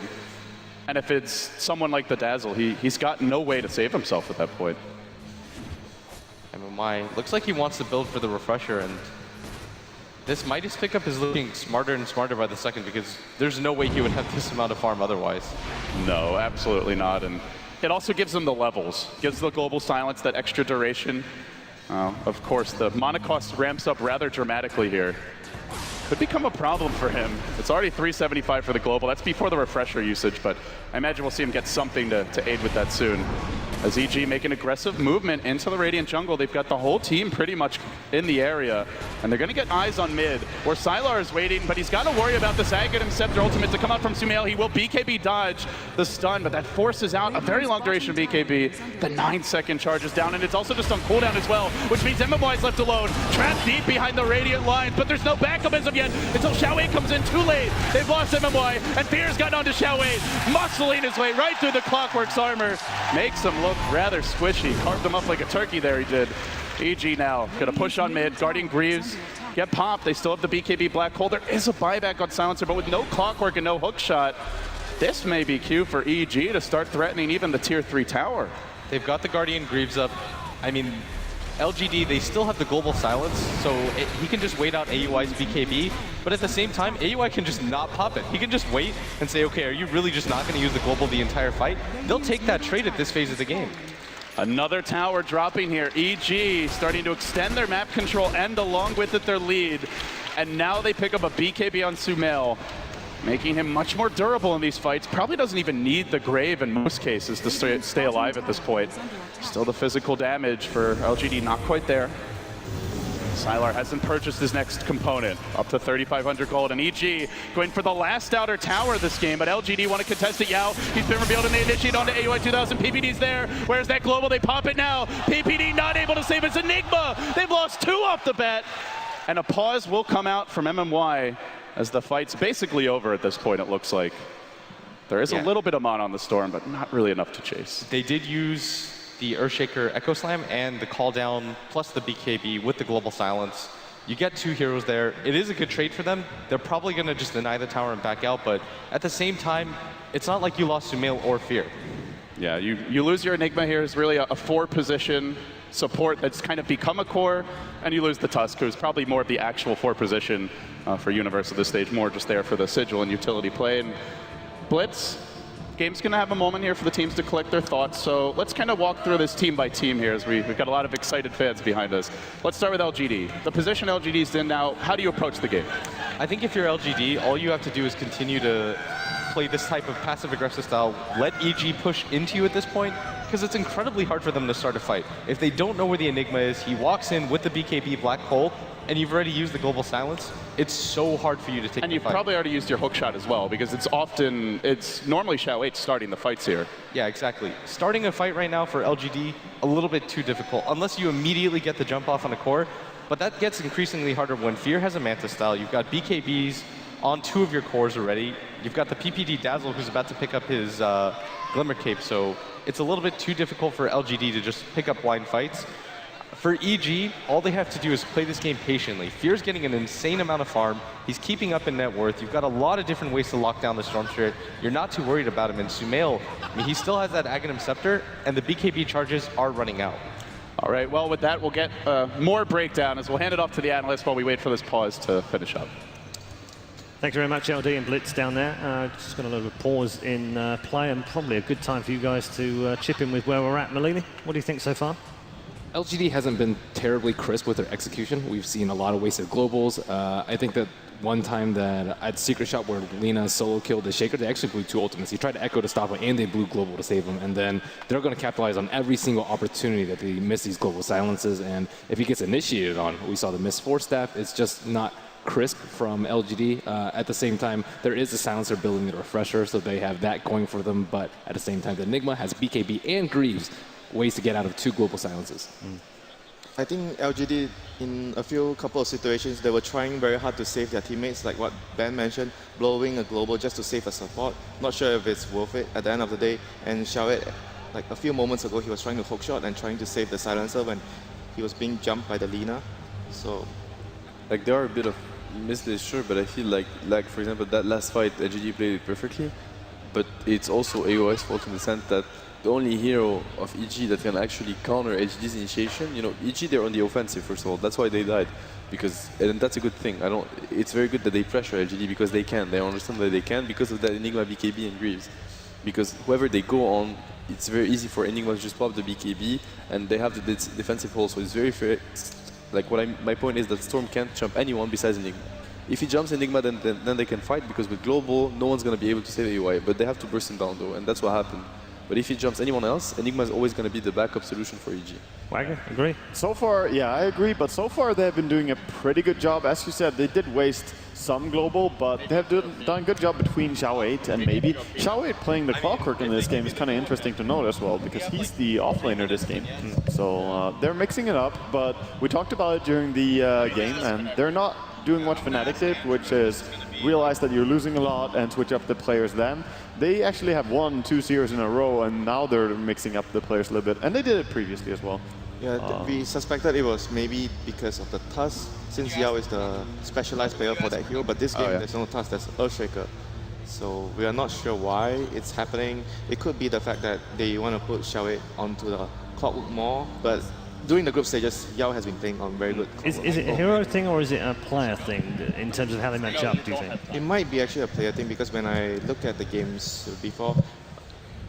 and if it's someone like the Dazzle, he's got no way to save himself at that point. MMY looks like he wants to build for the Refresher, and this Midas pickup is looking smarter and smarter by the second, because there's no way he would have this amount of farm otherwise. No, absolutely not. And it also gives them the levels, gives the global silence that extra duration. Of course, the mana cost ramps up rather dramatically here. Could become a problem for him. It's already 375 for the global. That's before the refresher usage, but I imagine we'll see him get something to aid with that soon. As EG make an aggressive movement into the Radiant jungle, they've got the whole team pretty much in the area, and they're going to get eyes on mid, where Sylar is waiting, but he's got to worry about this Aghanim Scepter ultimate to come out from Sumail. He will BKB dodge the stun, but that forces out a very long duration BKB. The 9-second charge is down, and it's also just on cooldown as well, which means MMY is left alone, trapped deep behind the Radiant lines, but there's no backup as of yet until Xiaowei comes in too late. They've lost MMY, and Fear's gotten onto Xiaowei, muscling his way right through the Clockwork's armor. Makes him look rather squishy. Carved him up like a turkey there, he did. EG now gonna push on mid. Guardian Greaves get popped. They still have the BKB Black Hole. There is a buyback on Silencer, but with no Clockwork and no hook shot, this may be cue for EG to start threatening even the tier 3 tower. They've got the Guardian Greaves up. I mean, LGD, they still have the global silence, so he can just wait out AUI's BKB, but at the same time, AUI can just not pop it. He can just wait and say, okay, are you really just not going to use the global the entire fight? They'll take that trade at this phase of the game. Another tower dropping here. EG starting to extend their map control and along with it their lead. And now they pick up a BKB on Sumail, making him much more durable in these fights. Probably doesn't even need the Grave in most cases to stay alive at this point. Still the physical damage for LGD not quite there. Sylar hasn't purchased his next component, up to 3,500 gold, and EG going for the last outer tower this game, but LGD want to contest it. Yao, he's been revealed and they initiate onto AUI 2000. PPD's there. Where's that global? They pop it now. PPD not able to save. It's Enigma. They've lost 2 off the bat, and a pause will come out from MMY as the fight's basically over at this point, it looks like. There is a little bit of mana on the Storm, but not really enough to chase. They did use the Earthshaker Echo Slam and the call down plus the BKB with the global silence. You get 2 heroes there. It is a good trade for them. They're probably going to just deny the tower and back out, but at the same time, it's not like you lost Sumail or Fear. Yeah, you lose your Enigma here. It's really a 4-position support that's kind of become a core, and you lose the Tusk, who's probably more of the actual 4-position for Universe at this stage, more just there for the sigil and utility play. And Blitz, game's going to have a moment here for the teams to collect their thoughts, so let's kind of walk through this team by team here as we've got a lot of excited fans behind us. Let's start with LGD. The position LGD's in now, how do you approach the game? I think if you're LGD, all you have to do is continue to play this type of passive-aggressive style. Let EG push into you at this point, because it's incredibly hard for them to start a fight. If they don't know where the Enigma is, he walks in with the BKB Black Hole, and you've already used the global silence, it's so hard for you to take And you've probably already used your hook shot as well, because it's normally Xiao 8 starting the fights here. Yeah, exactly. Starting a fight right now for LGD, a little bit too difficult, unless you immediately get the jump off on a core, but that gets increasingly harder when Fear has a Manta style. You've got BKBs on 2 of your cores already. You've got the PPD Dazzle who's about to pick up his Glimmer Cape, so it's a little bit too difficult for LGD to just pick up blind fights. For EG, all they have to do is play this game patiently. Fear's getting an insane amount of farm. He's keeping up in net worth. You've got a lot of different ways to lock down the Storm Spirit. You're not too worried about him. And Sumail, I mean, he still has that Aghanim Scepter, and the BKB charges are running out. All right, well, with that, we'll get more breakdown as we'll hand it off to the analyst while we wait for this pause to finish up. Thanks very much, LD and Blitz down there. Just got a little pause in play, and probably a good time for you guys to chip in with where we're at. Malini, what do you think so far? LGD hasn't been terribly crisp with their execution. We've seen a lot of wasted globals. I think that one time that at Secret Shot where Lina solo killed the Shaker, they actually blew 2 ultimates. He tried to echo to stop him, and they blew global to save him. And then they're going to capitalize on every single opportunity that they miss these global silences. And if he gets initiated on, we saw the miss 4-step. It's just not crisp from LGD. At the same time, there is a silencer building the refresher, so they have that going for them. But at the same time, the Enigma has BKB and Greaves, ways to get out of 2 global silences. I think LGD, in a couple of situations, they were trying very hard to save their teammates, like what Ben mentioned, blowing a global just to save a support. Not sure if it's worth it at the end of the day. And Xiaowei, like a few moments ago, he was trying to hook shot and trying to save the silencer when he was being jumped by the Lina. So, like, there are a bit of misplays, sure, but I feel like for example, that last fight, LGD played it perfectly, but it's also AOI's fault in the sense that the only hero of EG that can actually counter LGD's initiation, you know, EG, they're on the offensive, first of all. That's why they died. And that's a good thing. It's very good that they pressure LGD because they can. They understand that they can because of that Enigma, BKB, and Greaves. Because whoever they go on, it's very easy for Enigma to just pop the BKB, and they have the defensive hold, so it's very fair. Like my point is that Storm can't jump anyone besides Enigma. If he jumps Enigma, then they can fight, because with Global, no one's going to be able to save AUI, but they have to burst him down though, and that's what happened. But if he jumps anyone else, Enigma is always going to be the backup solution for EG. Wagner, agree? So far, yeah, I agree, but so far they've been doing a pretty good job. As you said, they did waste some Global, but they have done a good job between Xiao8 and maybe. Xiao8 playing the Clockwork in this game is kind of interesting to note as well, because he's the offlaner this game. So they're mixing it up, but we talked about it during the game, and they're not doing what Fnatic did, which is realize that you're losing a lot and switch up the players then. They actually have won 2 series in a row, and now they're mixing up the players a little bit, and they did it previously as well. Yeah, we suspected it was maybe because of the Tusk, since Yao is the specialized player for that hero, but this game there's no Tusk, there's Earthshaker. So we are not sure why it's happening. It could be the fact that they want to put Xiao8 onto the Clockwork more, but during the group stages, Yao has been playing on very good Clockwork. Is it a hero thing or is it a player thing in terms of how they match up, do you think? It might be actually a player thing, because when I look at the games before,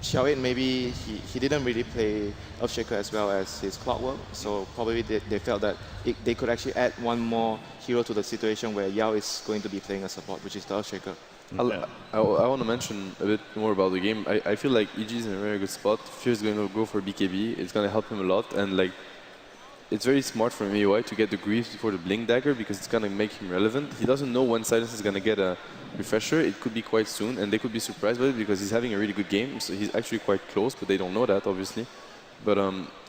Xiao8 maybe he didn't really play Earthshaker as well as his Clockwork, so probably they felt that they could actually add one more hero to the situation where Yao is going to be playing a support, which is the Earthshaker. I want to mention a bit more about the game. I feel like EG is in a very good spot. Fear is going to go for BKB. It's going to help him a lot, and like, it's very smart from AUI to get the Greaves before the Blink Dagger, because it's going to make him relevant. He doesn't know when Silence is going to get a refresher. It could be quite soon, and they could be surprised by it, because he's having a really good game. So he's actually quite close, but they don't know that, obviously. But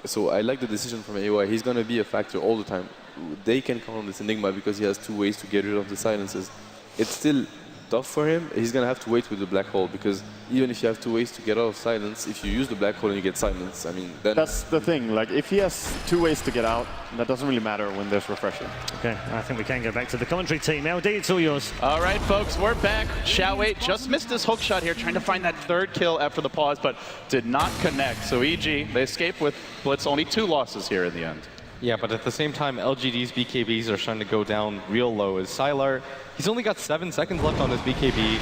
so I like the decision from AUI. He's going to be a factor all the time. They can count on this Enigma because he has 2 ways to get rid of the silences. It's still tough for him. He's going to have to wait with the Black Hole, because even if you have 2 ways to get out of silence, if you use the Black Hole and you get silence, I mean, then... That's the thing, like, if he has 2 ways to get out, that doesn't really matter when there's refresher. Okay, I think we can go back to the commentary team. LD, it's all yours. All right, folks, we're back. Xiao8 just missed his hook shot here, trying to find that 3rd kill after the pause, but did not connect. So EG, they escape with Blitz, only 2 losses here in the end. Yeah, but at the same time, LGD's BKBs are starting to go down real low. As Sylar, he's only got 7 seconds left on his BKB,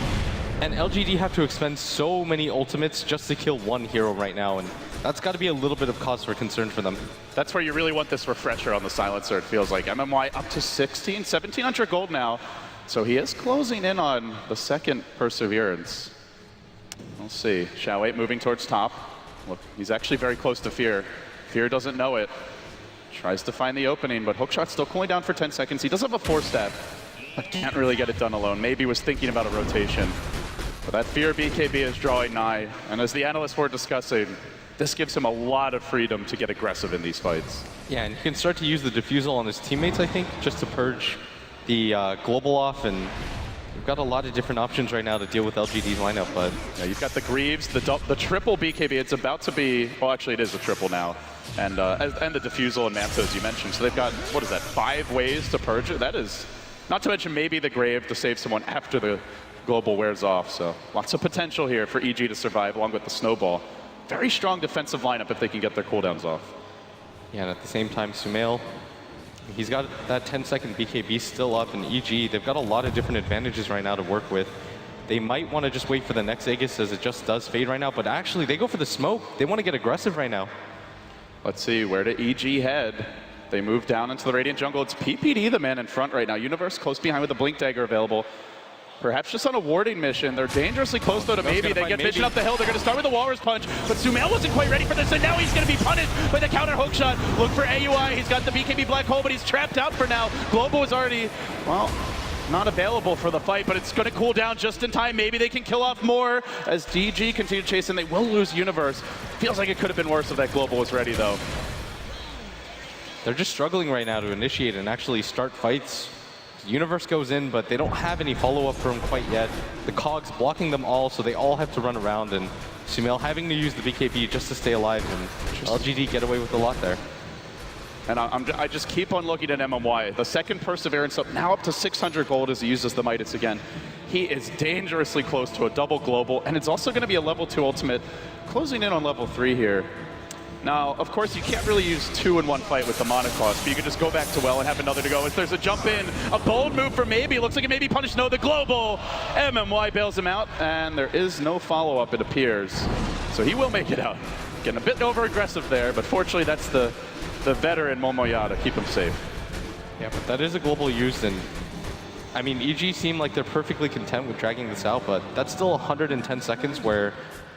and LGD have to expend so many ultimates just to kill 1 hero right now, and that's got to be a little bit of cause for concern for them. That's where you really want this refresher on the silencer, it feels like. MMY up to 1,700 gold now, so he is closing in on the 2nd Perseverance. We'll see. Xiao8 moving towards top. Look, he's actually very close to Fear. Fear doesn't know it. Tries to find the opening, but Hookshot's still cooling down for 10 seconds. He does have a 4-step, but can't really get it done alone. Maybe was thinking about a rotation. But that Fear BKB is drawing nigh, and as the analysts were discussing, this gives him a lot of freedom to get aggressive in these fights. Yeah, and he can start to use the defusal on his teammates, I think, just to purge the global off, and we've got a lot of different options right now to deal with LGD's lineup, but... Yeah, you've got the Greaves, the triple BKB. It's about to be, well, actually it is a triple now. And the defusal and Manta, as you mentioned. So they've got, what is that, 5 ways to purge it? That is, not to mention maybe the Grave to save someone after the global wears off. So lots of potential here for EG to survive along with the Snowball. Very strong defensive lineup if they can get their cooldowns off. Yeah, and at the same time, Sumail, he's got that 10-second BKB still up, and EG, they've got a lot of different advantages right now to work with. They might want to just wait for the next Aegis, as it just does fade right now, but actually they go for the smoke. They want to get aggressive right now. Let's see, where did EG head? They move down into the Radiant jungle. It's PPD, the man in front right now. Universe close behind with the Blink Dagger available. Perhaps just on a warding mission. They're dangerously close though to maybe. They get vision up the hill. They're going to start with the Walrus Punch, but Sumail wasn't quite ready for this, and now he's going to be punished by the counter hook shot. Look for AUI. He's got the BKB Black Hole, but he's trapped out for now. Global is already, well, not available for the fight, but it's going to cool down just in time. Maybe they can kill off more as DG continue to chase, and they will lose Universe. Feels like it could have been worse if that Global was ready, though. They're just struggling right now to initiate and actually start fights. Universe goes in, but they don't have any follow-up for him quite yet. The Cogs blocking them all, so they all have to run around, and Sumail having to use the BKB just to stay alive, and LGD get away with a lot there. And I just keep on looking at MMY. The 2nd Perseverance up, now up to 600 gold as he uses the Midas again. He is dangerously close to a double global, and it's also going to be a level 2 ultimate, closing in on level 3 here. Now, of course, you can't really use 2 in one fight with the mana cost, but you can just go back to well and have another to go. If there's a jump in, a bold move for maybe. Looks like it may be punished. No, the global. MMY bails him out, and there is no follow-up, it appears. So he will make it out. Getting a bit over-aggressive there, but fortunately that's the veteran Momoya to keep him safe. Yeah, but that is a global use, and I mean, EG seem like they're perfectly content with dragging this out, but that's still 110 seconds where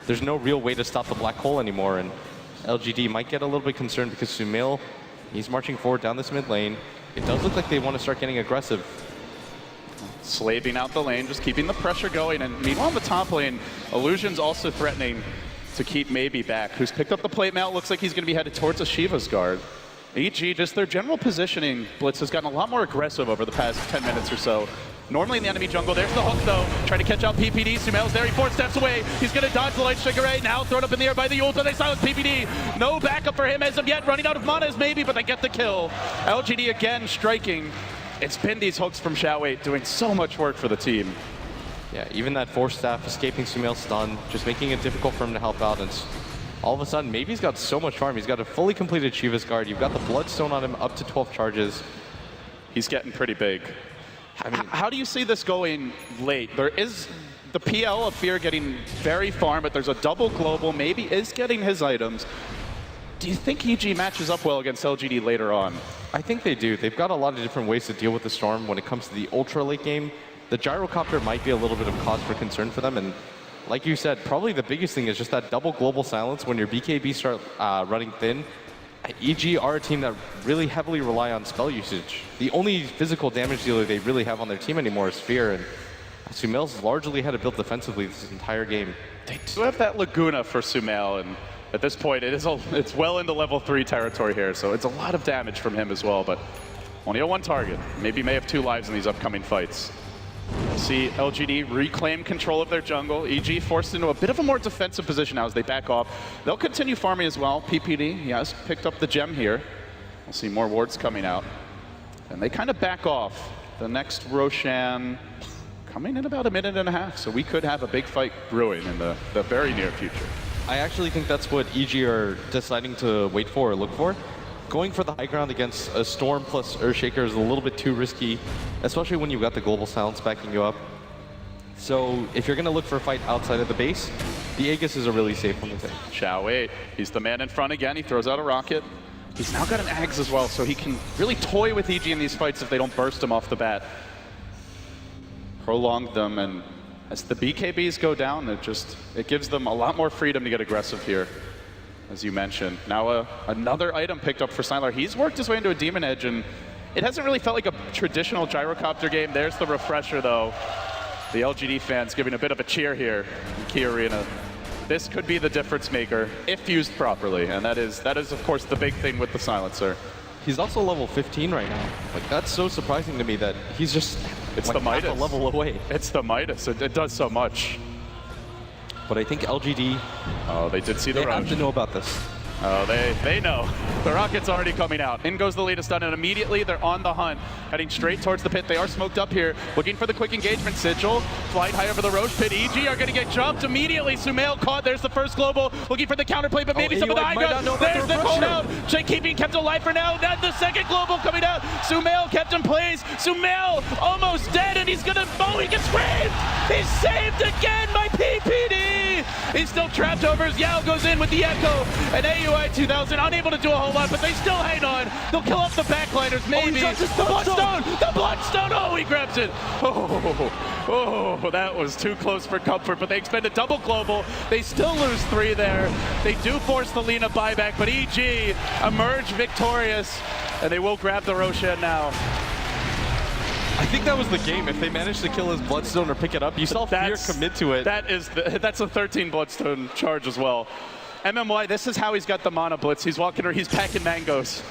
there's no real way to stop the black hole anymore, and LGD might get a little bit concerned because Sumail, he's marching forward down this mid lane. It does look like they want to start getting aggressive. Slaving out the lane, just keeping the pressure going, and meanwhile in the top lane, Illusion's also threatening to keep Maybe back, who's picked up the plate mail. Looks like he's going to be headed towards a Shiva's guard. EG, just their general positioning, Blitz has gotten a lot more aggressive over the past 10 minutes or so. Normally in the enemy jungle, there's the hook though. Trying to catch out PPD, Sumail's there, he 4 steps away. He's gonna dodge the light trigger ray, now thrown up in the air by the ult, but they silence PPD. No backup for him as of yet, running out of mana is Maybe, but they get the kill. LGD again striking. It's been these hooks from Xiao doing so much work for the team. Yeah, even that Force Staff escaping Sumail's stun, just making it difficult for him to help out. And all of a sudden, Maybe's got so much farm. He's got a fully completed Shiva's guard. You've got the Bloodstone on him up to 12 charges. He's getting pretty big. I mean, how do you see this going late? There is the PL of Fear getting very farm, but there's a double global. Maybe is getting his items. Do you think EG matches up well against LGD later on? I think they do. They've got a lot of different ways to deal with the Storm when it comes to the ultra late game. The Gyrocopter might be a little bit of cause for concern for them, and like you said, probably the biggest thing is just that double global silence when your BKB start running thin. EG are a team that really heavily rely on spell usage. The only physical damage dealer they really have on their team anymore is Fear, and Sumail's largely had to build defensively this entire game. They do have that Laguna for Sumail, and at this point, it's well into level 3 territory here, so it's a lot of damage from him as well, but only a 1 target. Maybe may have 2 lives in these upcoming fights. We'll see LGD reclaim control of their jungle. EG forced into a bit of a more defensive position now as they back off. They'll continue farming as well. PPD, he has picked up the gem here. We'll see more wards coming out. And they kind of back off. The next Roshan coming in about a minute and a half, so we could have a big fight brewing in the very near future. I actually think that's what EG are deciding to wait for or look for. Going for the high ground against a Storm plus Earthshaker is a little bit too risky, especially when you've got the global silence backing you up. So if you're going to look for a fight outside of the base, the Aegis is a really safe one to take. Xiao, he's the man in front again. He throws out a rocket. He's now got an Ags as well, so he can really toy with EG in these fights if they don't burst him off the bat. Prolong them, and as the BKBs go down, it gives them a lot more freedom to get aggressive here, as you mentioned. Now another item picked up for Sylar. He's worked his way into a Demon Edge, and it hasn't really felt like a traditional Gyrocopter game. There's the refresher, though. The LGD fans giving a bit of a cheer here in Key Arena. This could be the difference maker if used properly, and that is of course the big thing with the silencer. He's also level 15 right now. Like, that's so surprising to me that he's just it's like the Midas. half a level away. It's the Midas. It does so much. But I think LGD, oh, they did see the they rush. have to know about this. Oh, they know. The rocket's already coming out. In goes the lead stun, and immediately they're on the hunt, heading straight towards the pit. They are smoked up here, looking for the quick engagement. Sigil flying high over the Roche pit. EG are going to get jumped immediately. Sumail caught. There's the first global, looking for the counterplay, but maybe some of the high ground. There's the cooldown. Jake keeping kept alive for now. That's the second global coming out. Sumail kept in place. Sumail almost dead, and he's going to, oh, he gets saved. He's saved again by PPD. He's still trapped over as Yao goes in with the Echo, and AUI 2000 unable to do a whole lot, but they still hang on. They'll kill off the backliners, maybe. The Bloodstone! The Bloodstone! Oh, he grabs it! Oh, that was too close for comfort, but they expend a double global. They still lose 3 there. They do force the Lina buyback, but EG emerge victorious, and they will grab the Roshan now. I think that was the game. If they managed to kill his Bloodstone or pick it up, you saw Fear commit to it. That's a 13 Bloodstone charge as well. MMY, this is how he's got the mana blitz. He's walking or he's packing mangoes.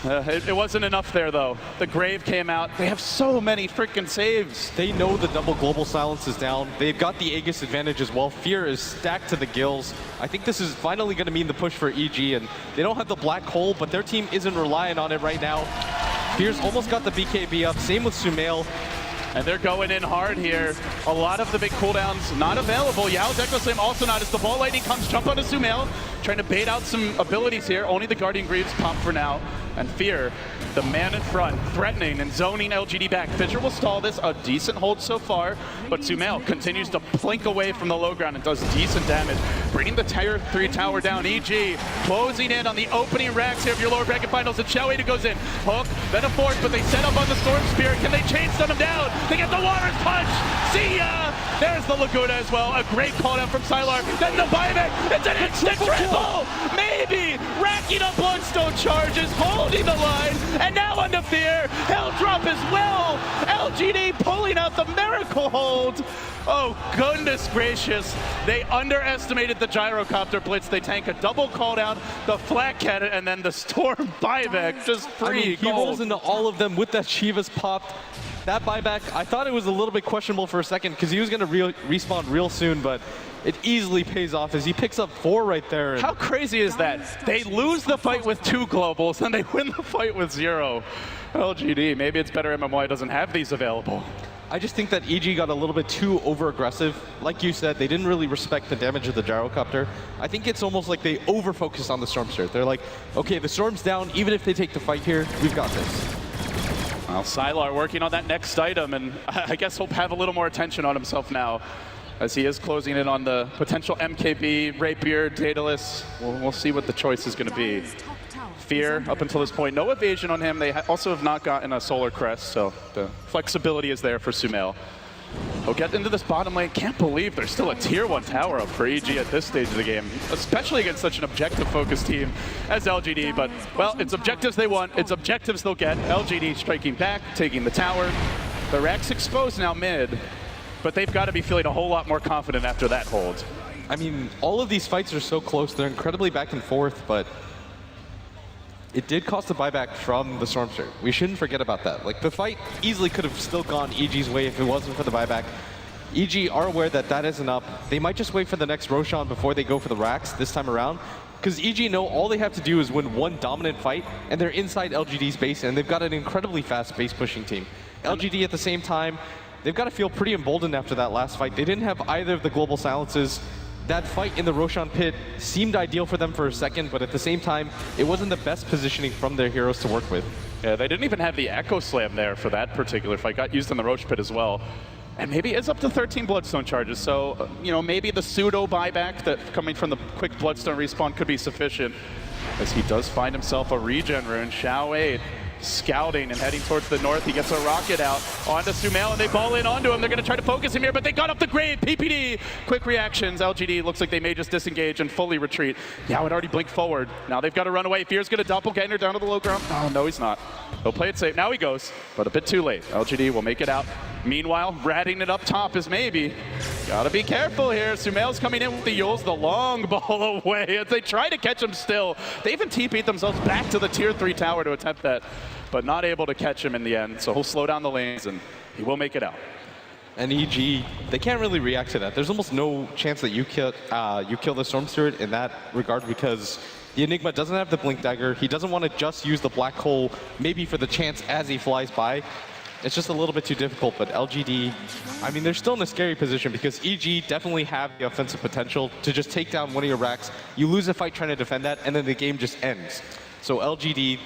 It wasn't enough there, though. The Grave came out. They have so many freaking saves. They know the double global silence is down. They've got the Aegis advantage as well. Fear is stacked to the gills. I think this is finally going to mean the push for EG, and they don't have the black hole, but their team isn't relying on it right now. Fear's almost got the BKB up. Same with Sumail. And they're going in hard here. A lot of the big cooldowns not available. Yao Declan Slam also not as the ball lightning comes, jump onto Sumail. trying to bait out some abilities here. Only the Guardian Greaves pop for now. And Fear, the man in front, threatening and zoning LGD back. Fissure will stall this, a decent hold so far, but Sumail continues to plink away from the low ground and does decent damage, bringing the tier 3 tower down. EG closing in on the opening racks here of your lower bracket finals, and Xiaowei goes in. Hook, then a force, but they set up on the Storm Spirit. Can they chain stun him down? They get the Walrus Punch! See ya! There's the Laguna as well. A great call down from Sylar. Then the buyback. It's an instant triple! Maybe! Racking up Bloodstone charges, holding the line, and now onto Fear. Hell drop as well! LGD pulling out the miracle hold. Oh, goodness gracious. They underestimated the gyrocopter blitz. They tank a double call down, the flat cannon, and then the storm buyback. Just free he rolls into all of them with that Shiva's popped. That buyback, I thought it was a little bit questionable for a second because he was going to respawn real soon, but it easily pays off as he picks up 4 right there. How crazy is that? They lose the fight with 2 globals, and they win the fight with 0. LGD, maybe it's better MMY doesn't have these available. I just think that EG got a little bit too over-aggressive. Like you said, they didn't really respect the damage of the gyrocopter. I think it's almost like they over-focused on the Storm Spirit. They're like, okay, the Storm's down. Even if they take the fight here, we've got this. Well, Sylar working on that next item, and I guess he'll have a little more attention on himself now, as he is closing in on the potential MKB, Rapier, Daedalus. We'll see what the choice is going to be. Fear, up until this point, no evasion on him. They also have not gotten a Solar Crest, so the flexibility is there for Sumail. We'll get into this bottom lane. Can't believe there's still a tier 1 tower up for EG at this stage of the game, especially against such an objective-focused team as LGD. But, well, it's objectives they want. It's objectives they'll get. LGD striking back, taking the tower. The Rack's exposed now mid, but they've got to be feeling a whole lot more confident after that hold. I mean, all of these fights are so close. They're incredibly back and forth, but it did cost a buyback from the Storm Spirit. We shouldn't forget about that. Like, the fight easily could have still gone EG's way if it wasn't for the buyback. EG are aware that that isn't up. They might just wait for the next Roshan before they go for the racks this time around, because EG know all they have to do is win one dominant fight, and they're inside LGD's base, and they've got an incredibly fast base pushing team. LGD at the same time, they've got to feel pretty emboldened after that last fight. They didn't have either of the global silences. That fight in the Roshan pit seemed ideal for them for a second, but at the same time, it wasn't the best positioning from their heroes to work with. Yeah, they didn't even have the Echo Slam there for that particular fight. Got used in the Roach pit as well. And maybe it's up to 13 Bloodstone charges, so, you know, maybe the pseudo buyback that coming from the quick Bloodstone respawn could be sufficient, as he does find himself a regen rune. Xiaowei scouting and heading towards the north. He gets a rocket out onto Sumail, and they ball in onto him. They're going to try to focus him here, but they got up the grave. PPD, quick reactions. LGD looks like they may just disengage and fully retreat. Now it already blinked forward. Now they've got to run away. Fear's going to doppelganger down to the low ground. Oh, no, he's not. He'll play it safe. Now he goes, but a bit too late. LGD will make it out. Meanwhile, ratting it up top is maybe. Gotta be careful here. Sumail's coming in with the Yules, the long ball away as they try to catch him still. They even TP'd themselves back to the tier 3 tower to attempt that, but not able to catch him in the end. So he'll slow down the lanes and he will make it out. And EG, they can't really react to that. There's almost no chance that you kill the Storm Spirit in that regard, because the Enigma doesn't have the Blink Dagger. He doesn't want to just use the Black Hole maybe for the chance as he flies by. It's just a little bit too difficult, but LGD, I mean, they're still in a scary position because EG definitely have the offensive potential to just take down one of your racks. You lose a fight trying to defend that, and then the game just ends. So LGD,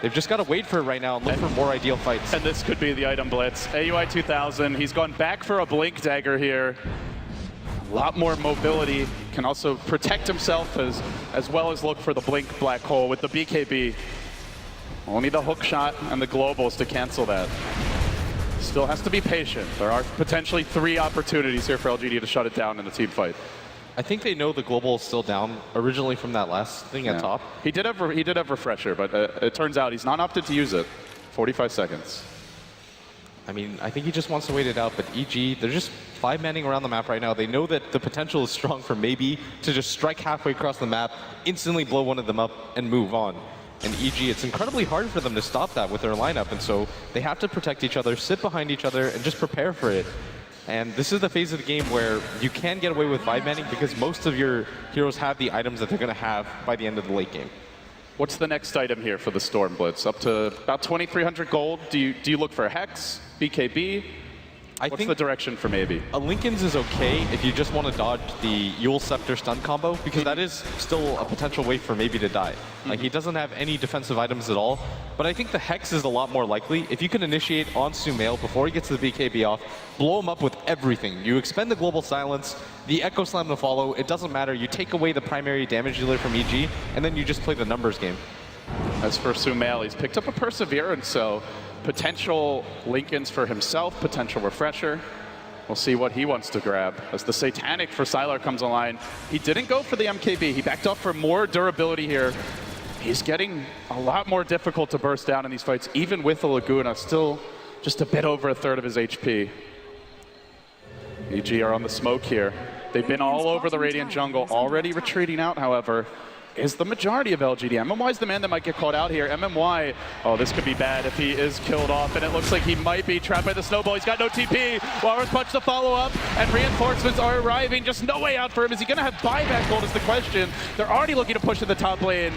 they've just got to wait for it right now and look for more ideal fights. And this could be the item blitz. AUI 2000, he's gone back for a Blink Dagger here. A lot more mobility, can also protect himself as well as look for the Blink Black Hole with the BKB. Only the hook shot and the globals to cancel that. Still has to be patient. There are potentially 3 opportunities here for LGD to shut it down in the team fight. I think they know the global is still down originally from that last thing at top. He did have refresher, but it turns out he's not opted to use it. 45 seconds. I mean, I think he just wants to wait it out, but EG, they're just 5-manning around the map right now. They know that the potential is strong for maybe to just strike halfway across the map, instantly blow one of them up, and move on. And EG, it's incredibly hard for them to stop that with their lineup, and so they have to protect each other, sit behind each other, and just prepare for it. And this is the phase of the game where you can get away with 5-manning because most of your heroes have the items that they're going to have by the end of the late game. What's the next item here for the Storm Blitz? Up to about 2,300 gold. Do you look for Hex, BKB? What's the direction for maybe? A Linken's is okay if you just want to dodge the Yule Scepter stun combo, because that is still a potential way for maybe to die. Like, he doesn't have any defensive items at all, but I think the Hex is a lot more likely. If you can initiate on Sumail before he gets the BKB off, blow him up with everything. You expend the Global Silence, the Echo Slam to follow, it doesn't matter. You take away the primary damage dealer from EG, and then you just play the numbers game. As for Sumail, he's picked up a Perseverance, so potential Linken's for himself, potential Refresher. We'll see what he wants to grab. As the Satanic for Sylar comes online, he didn't go for the MKB. He backed off for more durability here. He's getting a lot more difficult to burst down in these fights, even with the Laguna, still just a bit over a third of his HP. EG are on the smoke here. They've been all over the Radiant jungle, already retreating out, however, is the majority of LGD. MMY is the man that might get caught out here. MMY, oh, this could be bad if he is killed off, and it looks like he might be trapped by the snowball. He's got no TP. Walrus Punch to follow up, and reinforcements are arriving. Just no way out for him. Is he going to have buyback gold is the question. They're already looking to push to the top lane,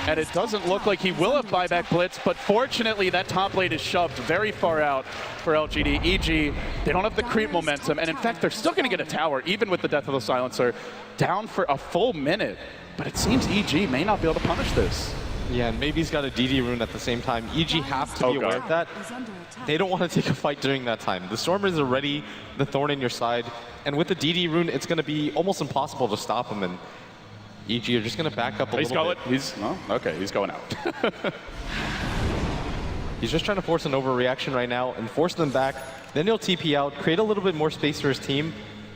and it doesn't look like he will have buyback blitz, but fortunately that top lane is shoved very far out for LGD. EG, they don't have the creep momentum, and in fact, they're still going to get a tower, even with the death of the Silencer, down for a full minute. But it seems EG may not be able to punish this. Yeah, and maybe he's got a DD rune at the same time. EG have to be aware of that. They don't want to take a fight during that time. The Storm is already the thorn in your side, and with the DD rune, it's going to be almost impossible to stop him, and EG are just going to back up a little bit. He's going out. He's just trying to force an overreaction right now and force them back. Then he'll TP out, create a little bit more space for his team,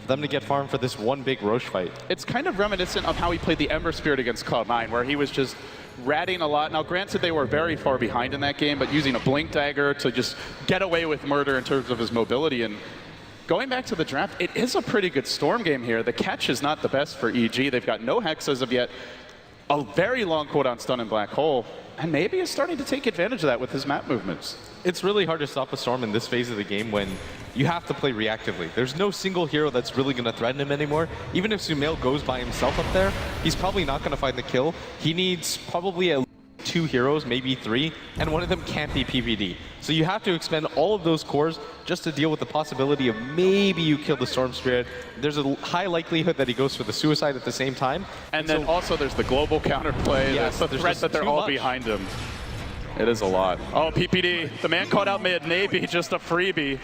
them to get farmed for this one big Roche fight. It's kind of reminiscent of how he played the Ember Spirit against Cloud9, where he was just ratting a lot. Now, granted, they were very far behind in that game, but using a Blink Dagger to just get away with murder in terms of his mobility. And going back to the draft, it is a pretty good Storm game here. The catch is not the best for EG. They've got no Hex as of yet, a very long cooldown stun in Black Hole, and maybe is starting to take advantage of that with his map movements. It's really hard to stop a Storm in this phase of the game when you have to play reactively. There's no single hero that's really going to threaten him anymore. Even if Sumail goes by himself up there, he's probably not going to find the kill. He needs probably at least 2 heroes, maybe 3, and one of them can't be PPD. So you have to expend all of those cores just to deal with the possibility of maybe you kill the Storm Spirit. There's a high likelihood that he goes for the suicide at the same time. And then so, also there's the global counterplay. Yes, there's the threat that they're all behind him. It is a lot. Oh, PPD, the man caught out mid, maybe just a freebie.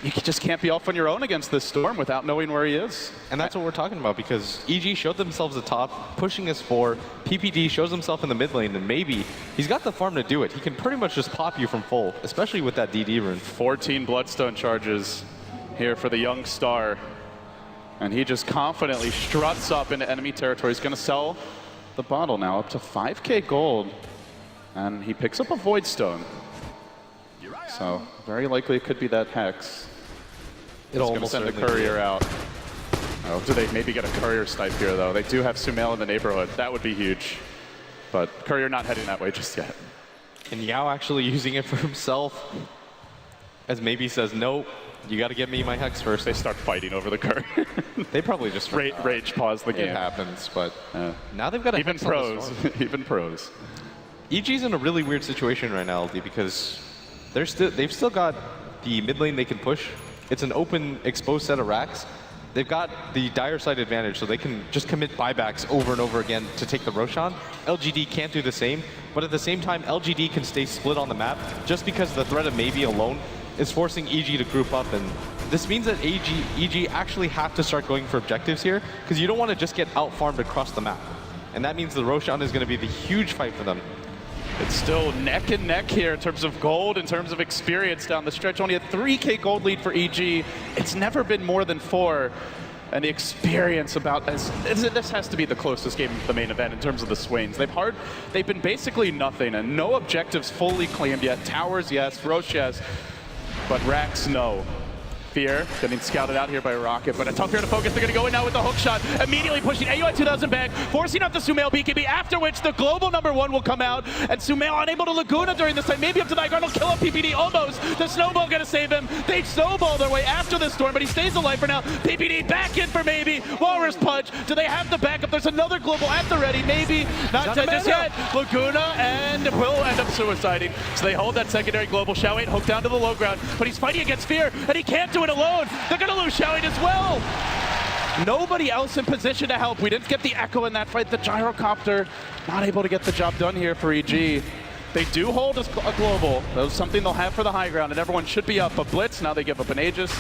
You just can't be off on your own against this Storm without knowing where he is. And that's what we're talking about, because EG showed themselves at top, pushing us 4. PPD shows himself in the mid lane, and maybe he's got the farm to do it. He can pretty much just pop you from full, especially with that DD rune. 14 Bloodstone charges here for the young star. And he just confidently struts up into enemy territory. He's going to sell the bottle now, up to 5k gold. And he picks up a Void Stone. So very likely it could be that Hex. It's going to send the courier out. Oh, do they maybe get a courier snipe here, though? They do have Sumail in the neighborhood. That would be huge. But courier not heading that way just yet. And Yao actually using it for himself, as maybe says, no, you got to get me my Hex first. They start fighting over the courier. They probably just rage pause the game. It happens, but now they've got a even Hex pros, on the Storm. even pros. EG's in a really weird situation right now, LD, because they've still got the mid lane they can push. It's an open, exposed set of racks. They've got the dire side advantage, so they can just commit buybacks over and over again to take the Roshan. LGD can't do the same, but at the same time, LGD can stay split on the map just because the threat of maybe alone is forcing EG to group up, and this means that EG actually have to start going for objectives here, because you don't want to just get out-farmed across the map. And that means the Roshan is going to be the huge fight for them. It's still neck and neck here in terms of gold, in terms of experience down the stretch. Only a 3k gold lead for EG. It's never been more than 4. And the experience about this has to be the closest game to the main event in terms of the Swains. They've been basically nothing, and no objectives fully claimed yet. Towers, yes. Roche, yes. But racks, no. Fear getting scouted out here by Rocket, but a tough here to focus. They're going to go in now with the hook shot, immediately pushing AUI 2000 back, forcing out the Sumail BKB, after which the global #1 will come out, and Sumail unable to Laguna during this time, maybe up to the high ground, will kill up PPD almost. The snowball going to save him. They snowball their way after the storm, but he stays alive for now. PPD back in for maybe. Walrus Punch. Do they have the backup? There's another global at the ready, maybe. Not dead just yet. Laguna and will end up suiciding. So they hold that secondary global. Xiao8 hooked down to the low ground, but he's fighting against Fear, and he can't do it alone. They're going to lose Xiao8 as well. Nobody else in position to help. We didn't get the echo in that fight. The gyrocopter not able to get the job done here for EG. They do hold a global. That was something they'll have for the high ground, and everyone should be up. But Blitz, now they give up an Aegis,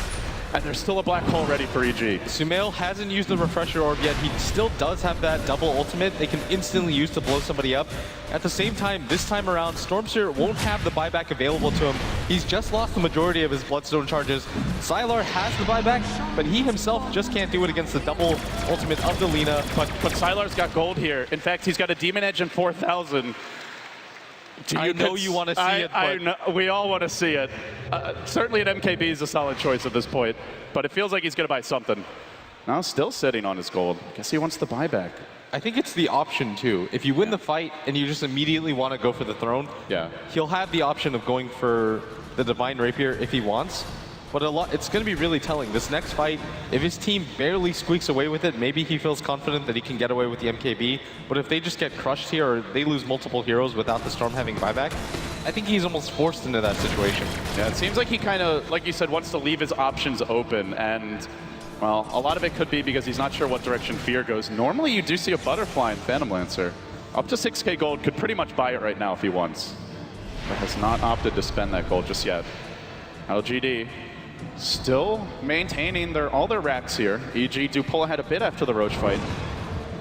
and there's still a black hole ready for EG. Sumail hasn't used the refresher orb yet. He still does have that double ultimate they can instantly use to blow somebody up. At the same time, this time around, Storm Spirit won't have the buyback available to him. He's just lost the majority of his Bloodstone charges. Sylar has the buyback, but he himself just can't do it against the double ultimate of the Lina. But Sylar's got gold here. In fact, he's got a Demon Edge and 4000. I know you want to see it, but we all want to see it. Certainly an MKB is a solid choice at this point, but it feels like he's going to buy something. Now still sitting on his gold. Guess he wants the buyback. I think it's the option too. If you win the fight and you just immediately want to go for the throne, he'll have the option of going for the Divine Rapier if he wants. But it's going to be really telling. This next fight, if his team barely squeaks away with it, maybe he feels confident that he can get away with the MKB. But if they just get crushed here or they lose multiple heroes without the Storm having buyback, I think he's almost forced into that situation. Yeah, it seems like he kind of, like you said, wants to leave his options open. And, well, a lot of it could be because he's not sure what direction Fear goes. Normally, you do see a Butterfly in Phantom Lancer. Up to 6k gold, could pretty much buy it right now if he wants. But has not opted to spend that gold just yet. LGD still maintaining all their racks here. EG do pull ahead a bit after the Roche fight.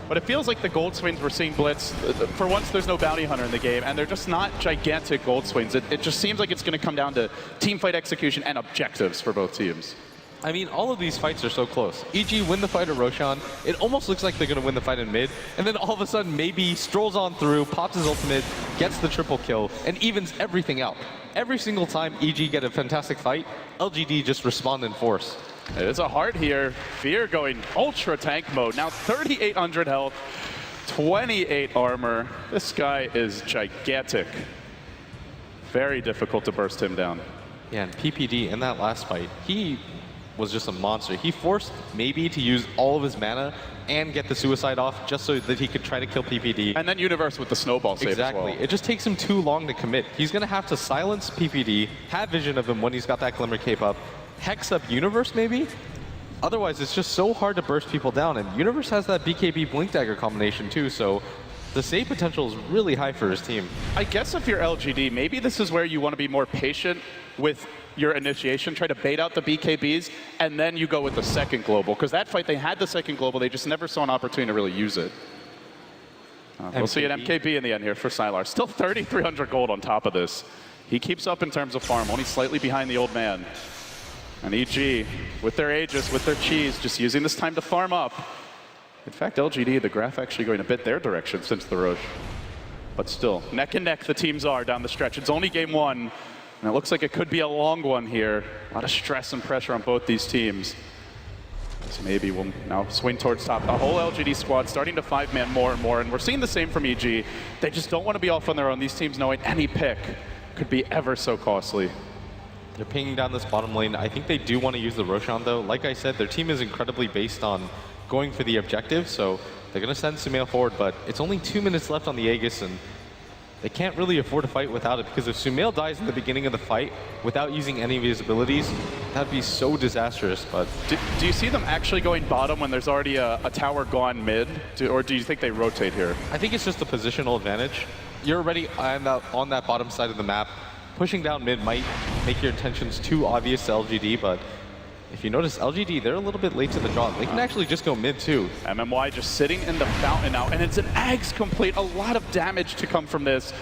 But it feels like the gold swings we're seeing Blitz, for once there's no bounty hunter in the game, and they're just not gigantic gold swings. It just seems like it's going to come down to team fight execution and objectives for both teams. I mean, all of these fights are so close. EG win the fight at Roshan. It almost looks like they're going to win the fight in mid. And then all of a sudden, maybe strolls on through, pops his ultimate, gets the triple kill, and evens everything out. Every single time EG get a fantastic fight, LGD just respond in force. It is a heart here. Fear going ultra tank mode. Now 3,800 health, 28 armor. This guy is gigantic. Very difficult to burst him down. Yeah, and PPD in that last fight, he was just a monster. He forced maybe to use all of his mana and get the suicide off just so that he could try to kill PPD. And then Universe with the snowball save Exactly. as well. It just takes him too long to commit. He's going to have to silence PPD, have vision of him when he's got that Glimmer Cape up, hex up Universe maybe? Otherwise, it's just so hard to burst people down. And Universe has that BKB Blink Dagger combination too, so the save potential is really high for his team. I guess if you're LGD, maybe this is where you want to be more patient with your initiation, try to bait out the BKBs, and then you go with the second global. Because that fight, they had the second global, they just never saw an opportunity to really use it. We'll see an MKB in the end here for Sylar. Still 3,300 gold on top of this. He keeps up in terms of farm, only slightly behind the old man. And EG, with their Aegis, with their cheese, just using this time to farm up. In fact, LGD, the graph actually going a bit their direction since the Roche. But still, neck and neck the teams are down the stretch. It's only game one. And it looks like it could be a long one here. A lot of stress and pressure on both these teams. So maybe we'll now swing towards top. The whole LGD squad starting to 5-man more and more. And we're seeing the same from EG. They just don't want to be off on their own. These teams knowing any pick could be ever so costly. They're pinging down this bottom lane. I think they do want to use the Roshan though. Like I said, their team is incredibly based on going for the objective. So they're going to send Sumail forward. But it's only 2 minutes left on the Aegis. And they can't really afford to fight without it, because if Sumail dies in the beginning of the fight without using any of his abilities, that'd be so disastrous. But do you see them actually going bottom when there's already a tower gone mid? Or do you think they rotate here? I think it's just a positional advantage. You're already on that bottom side of the map. Pushing down mid might make your intentions too obvious to LGD, but if you notice, LGD, they're a little bit late to the draw. They can actually just go mid too. MMY just sitting in the fountain now, and it's an Ags complete. A lot of damage to come from this.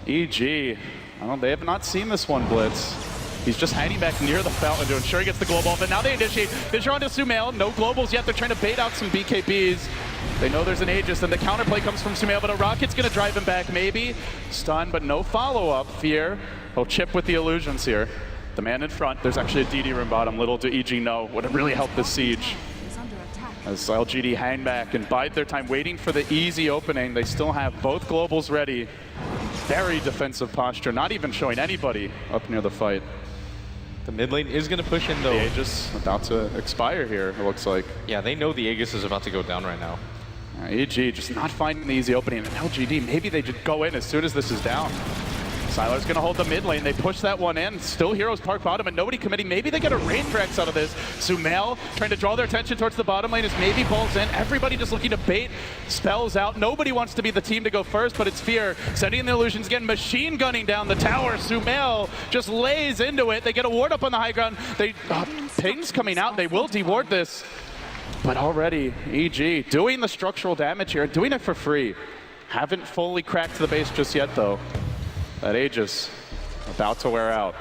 EG, well, they have not seen this one, Blitz. He's just hiding back near the fountain to ensure he gets the global, but now they initiate. Vision onto Sumail, no globals yet. They're trying to bait out some BKBs. They know there's an Aegis, and the counterplay comes from Sumail, but a Rocket's gonna drive him back, maybe. Stun, but no follow-up. Fear, he'll chip with the illusions here. The man in front, there's actually a DD room bottom. Little do EG know, would have really helped this siege. As LGD hang back and bide their time, waiting for the easy opening. They still have both globals ready. Very defensive posture, not even showing anybody up near the fight. The mid lane is going to push in though. The Aegis about to expire here, it looks like. Yeah, they know the Aegis is about to go down right now. EG just not finding the easy opening. And LGD, maybe they just go in as soon as this is down. Sylar's going to hold the mid lane. They push that one in. Still Heroes Park bottom and nobody committing. Maybe they get a Rain Rex out of this. Sumail trying to draw their attention towards the bottom lane as maybe balls in. Everybody just looking to bait spells out. Nobody wants to be the team to go first, but it's Fear sending the illusions again. Machine gunning down the tower. Sumail just lays into it. They get a ward up on the high ground. Ping's coming out. They will deward this. But already, EG doing the structural damage here, doing it for free. Haven't fully cracked the base just yet, though. That Aegis about to wear out.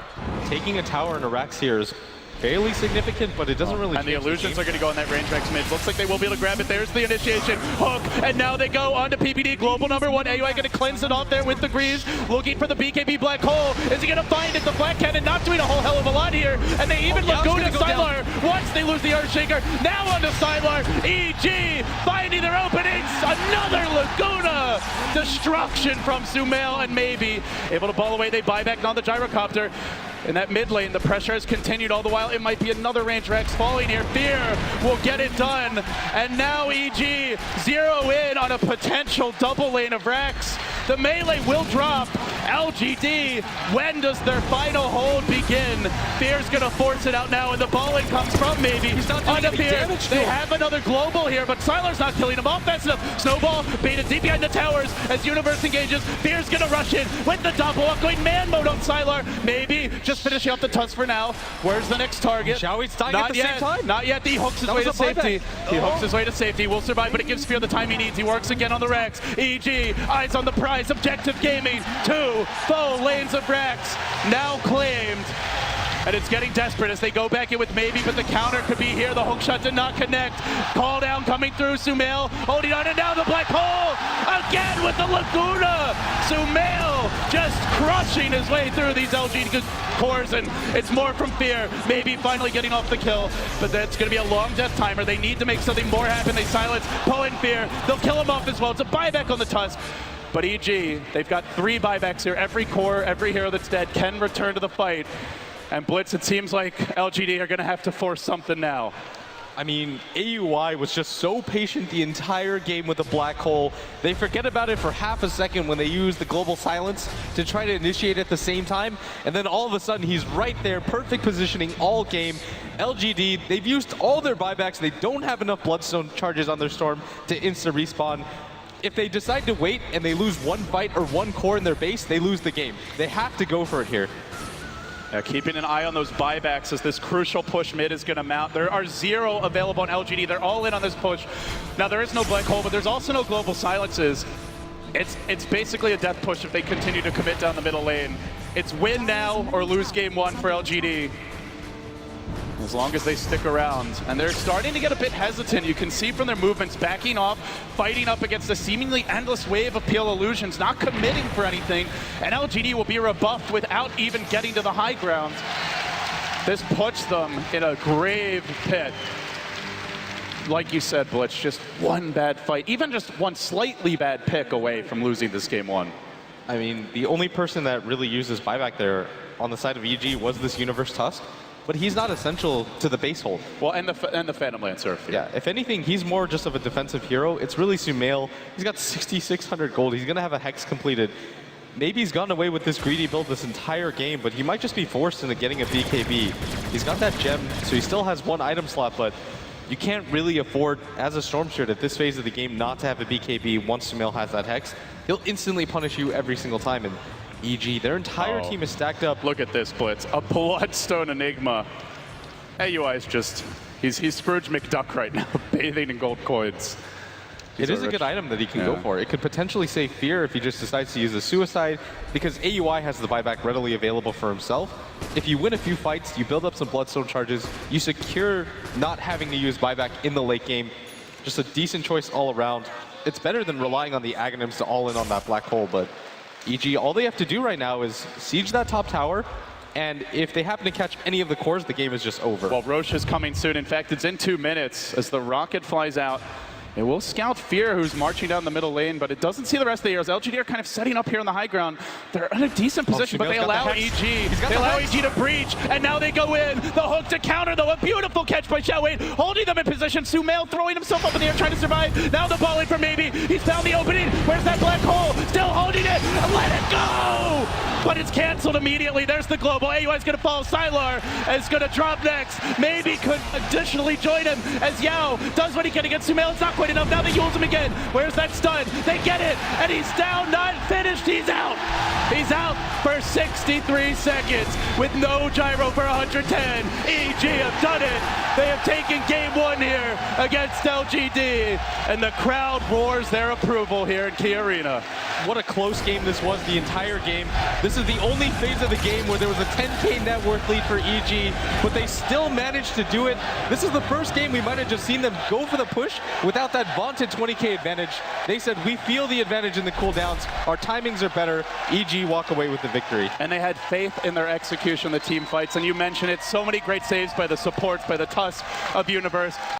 Taking a tower and a Rax here is fairly significant, but it doesn't really And the change illusions game. are going to go in that range Rex mid. Looks like they will be able to grab it. There's the initiation. Hook. And now they go on to PPD. Global number 1. AUI going to cleanse it off there with the Greaves. Looking for the BKB Black Hole. Is he going to find it? The Black Cannon not doing a whole hell of a lot here. And they even Laguna Sylar once they lose the Earthshaker. Now on to Sylar. EG finding their openings. Another Laguna. Destruction from Sumail and maybe able to ball away. They buy back on the Gyrocopter. In that mid lane, the pressure has continued all the while. It might be another range Rex falling here. Fear will get it done. And now EG zero in on a potential double lane of Rex. The melee will drop. LGD, when does their final hold begin? Fear's gonna force it out now, and the ball in comes from maybe. He's not doing any damage to They him. have another global here, but Sylar's not killing him off fast enough. Snowball baited deep behind the towers as Universe engages. Fear's gonna rush in with the double up, going man mode on Sylar. Maybe just finishing off the tusk for now. Where's the next target? Showit's dying Not at the yet. same time. Not yet. He hooks his That way to was a buyback. safety. He hooks his way to safety. Will survive, but it gives Fear the time he needs. He works again on the Rex. EG, eyes on the prize. Objective Gaming. 2 full lanes of Rex now claimed. And it's getting desperate as they go back in with maybe, but the counter could be here. The hook shot did not connect. Call down coming through. Sumail holding on, and now the Black Hole again with the Laguna. Sumail just crushing his way through these LGD cores, and it's more from Fear. Maybe finally getting off the kill, but that's going to be a long death timer. They need to make something more happen. They silence Poe and Fear. They'll kill him off as well. It's a buyback on the Tusk. But EG, they've got 3 buybacks here. Every core, every hero that's dead can return to the fight. And Blitz, it seems like LGD are going to have to force something now. I mean, AUI was just so patient the entire game with the Black Hole. They forget about it for half a second when they use the Global Silence to try to initiate at the same time. And then all of a sudden, he's right there, perfect positioning all game. LGD, they've used all their buybacks. They don't have enough Bloodstone charges on their Storm to insta-respawn. If they decide to wait and they lose one fight or one core in their base, they lose the game. They have to go for it here. Keeping an eye on those buybacks as this crucial push mid is going to mount. There are 0 available on LGD. They're all in on this push. Now, there is no Black Hole, but there's also no Global Silences. It's basically a death push if they continue to commit down the middle lane. It's win now or lose game 1 for LGD. As long as they stick around. And they're starting to get a bit hesitant. You can see from their movements backing off, fighting up against a seemingly endless wave of Peel Illusions, not committing for anything. And LGD will be rebuffed without even getting to the high ground. This puts them in a grave pit. Like you said, Blitz, just one bad fight, even just one slightly bad pick away from losing this game 1. I mean, the only person that really uses buyback there on the side of EG was this Universe Tusk. But he's not essential to the base hold. Well, and the Phantom Lancer. Yeah, if anything, he's more just of a defensive hero. It's really Sumail. He's got 6,600 gold. He's going to have a Hex completed. Maybe he's gotten away with this greedy build this entire game, but he might just be forced into getting a BKB. He's got that gem, so he still has 1 item slot, but you can't really afford, as a Stormshirt at this phase of the game, not to have a BKB once Sumail has that Hex. He'll instantly punish you every single time. And EG, their entire team is stacked up. Look at this, Blitz. A Bloodstone Enigma. AUI is just, he's Scrooge McDuck right now, bathing in gold coins. It is a good item that he can go for. It could potentially save Fear if he just decides to use the Suicide, because AUI has the buyback readily available for himself. If you win a few fights, you build up some Bloodstone charges, you secure not having to use buyback in the late game. Just a decent choice all around. It's better than relying on the Aghanims to all in on that Black Hole, but EG, all they have to do right now is siege that top tower, And if they happen to catch any of the cores, the game is just over. Well, Roche is coming soon. In fact, it's in 2 minutes as the rocket flies out. It will scout Fear, who's marching down the middle lane, but it doesn't see the rest of the heroes. LGD are kind of setting up here on the high ground. They're in a decent position, but they allow EG. They allow EG to breach, and now they go in. The hook to counter, though. A beautiful catch by Xiaowei, holding them in position. Sumail throwing himself up in the air, trying to survive. Now the ball in for Maybe. He's found the opening. Where's that black hole? Still holding it. Let it go! But it's canceled immediately. There's the global. AUI's going to follow. Sylar is going to drop next. Maybe could additionally join him as Yao does what he can against Sumail. It's not quite enough. Now they use him again. Where's that stun? They get it, and he's down, not finished. He's out. He's out for 63 seconds with no gyro for 110. EG have done it. They have taken game 1 here against LGD, and the crowd roars their approval here in Key Arena. What a close game this was the entire game. This is the only phase of the game where there was a 10K net worth lead for EG, but they still managed to do it. This is the first game we might have just seen them go for the push without that vaunted 20K advantage. They said, we feel the advantage in the cooldowns. Our timings are better. EG walk away with the victory. And they had faith in their execution, the team fights. And you mentioned it, so many great saves by the supports, by the Tusk of Universe.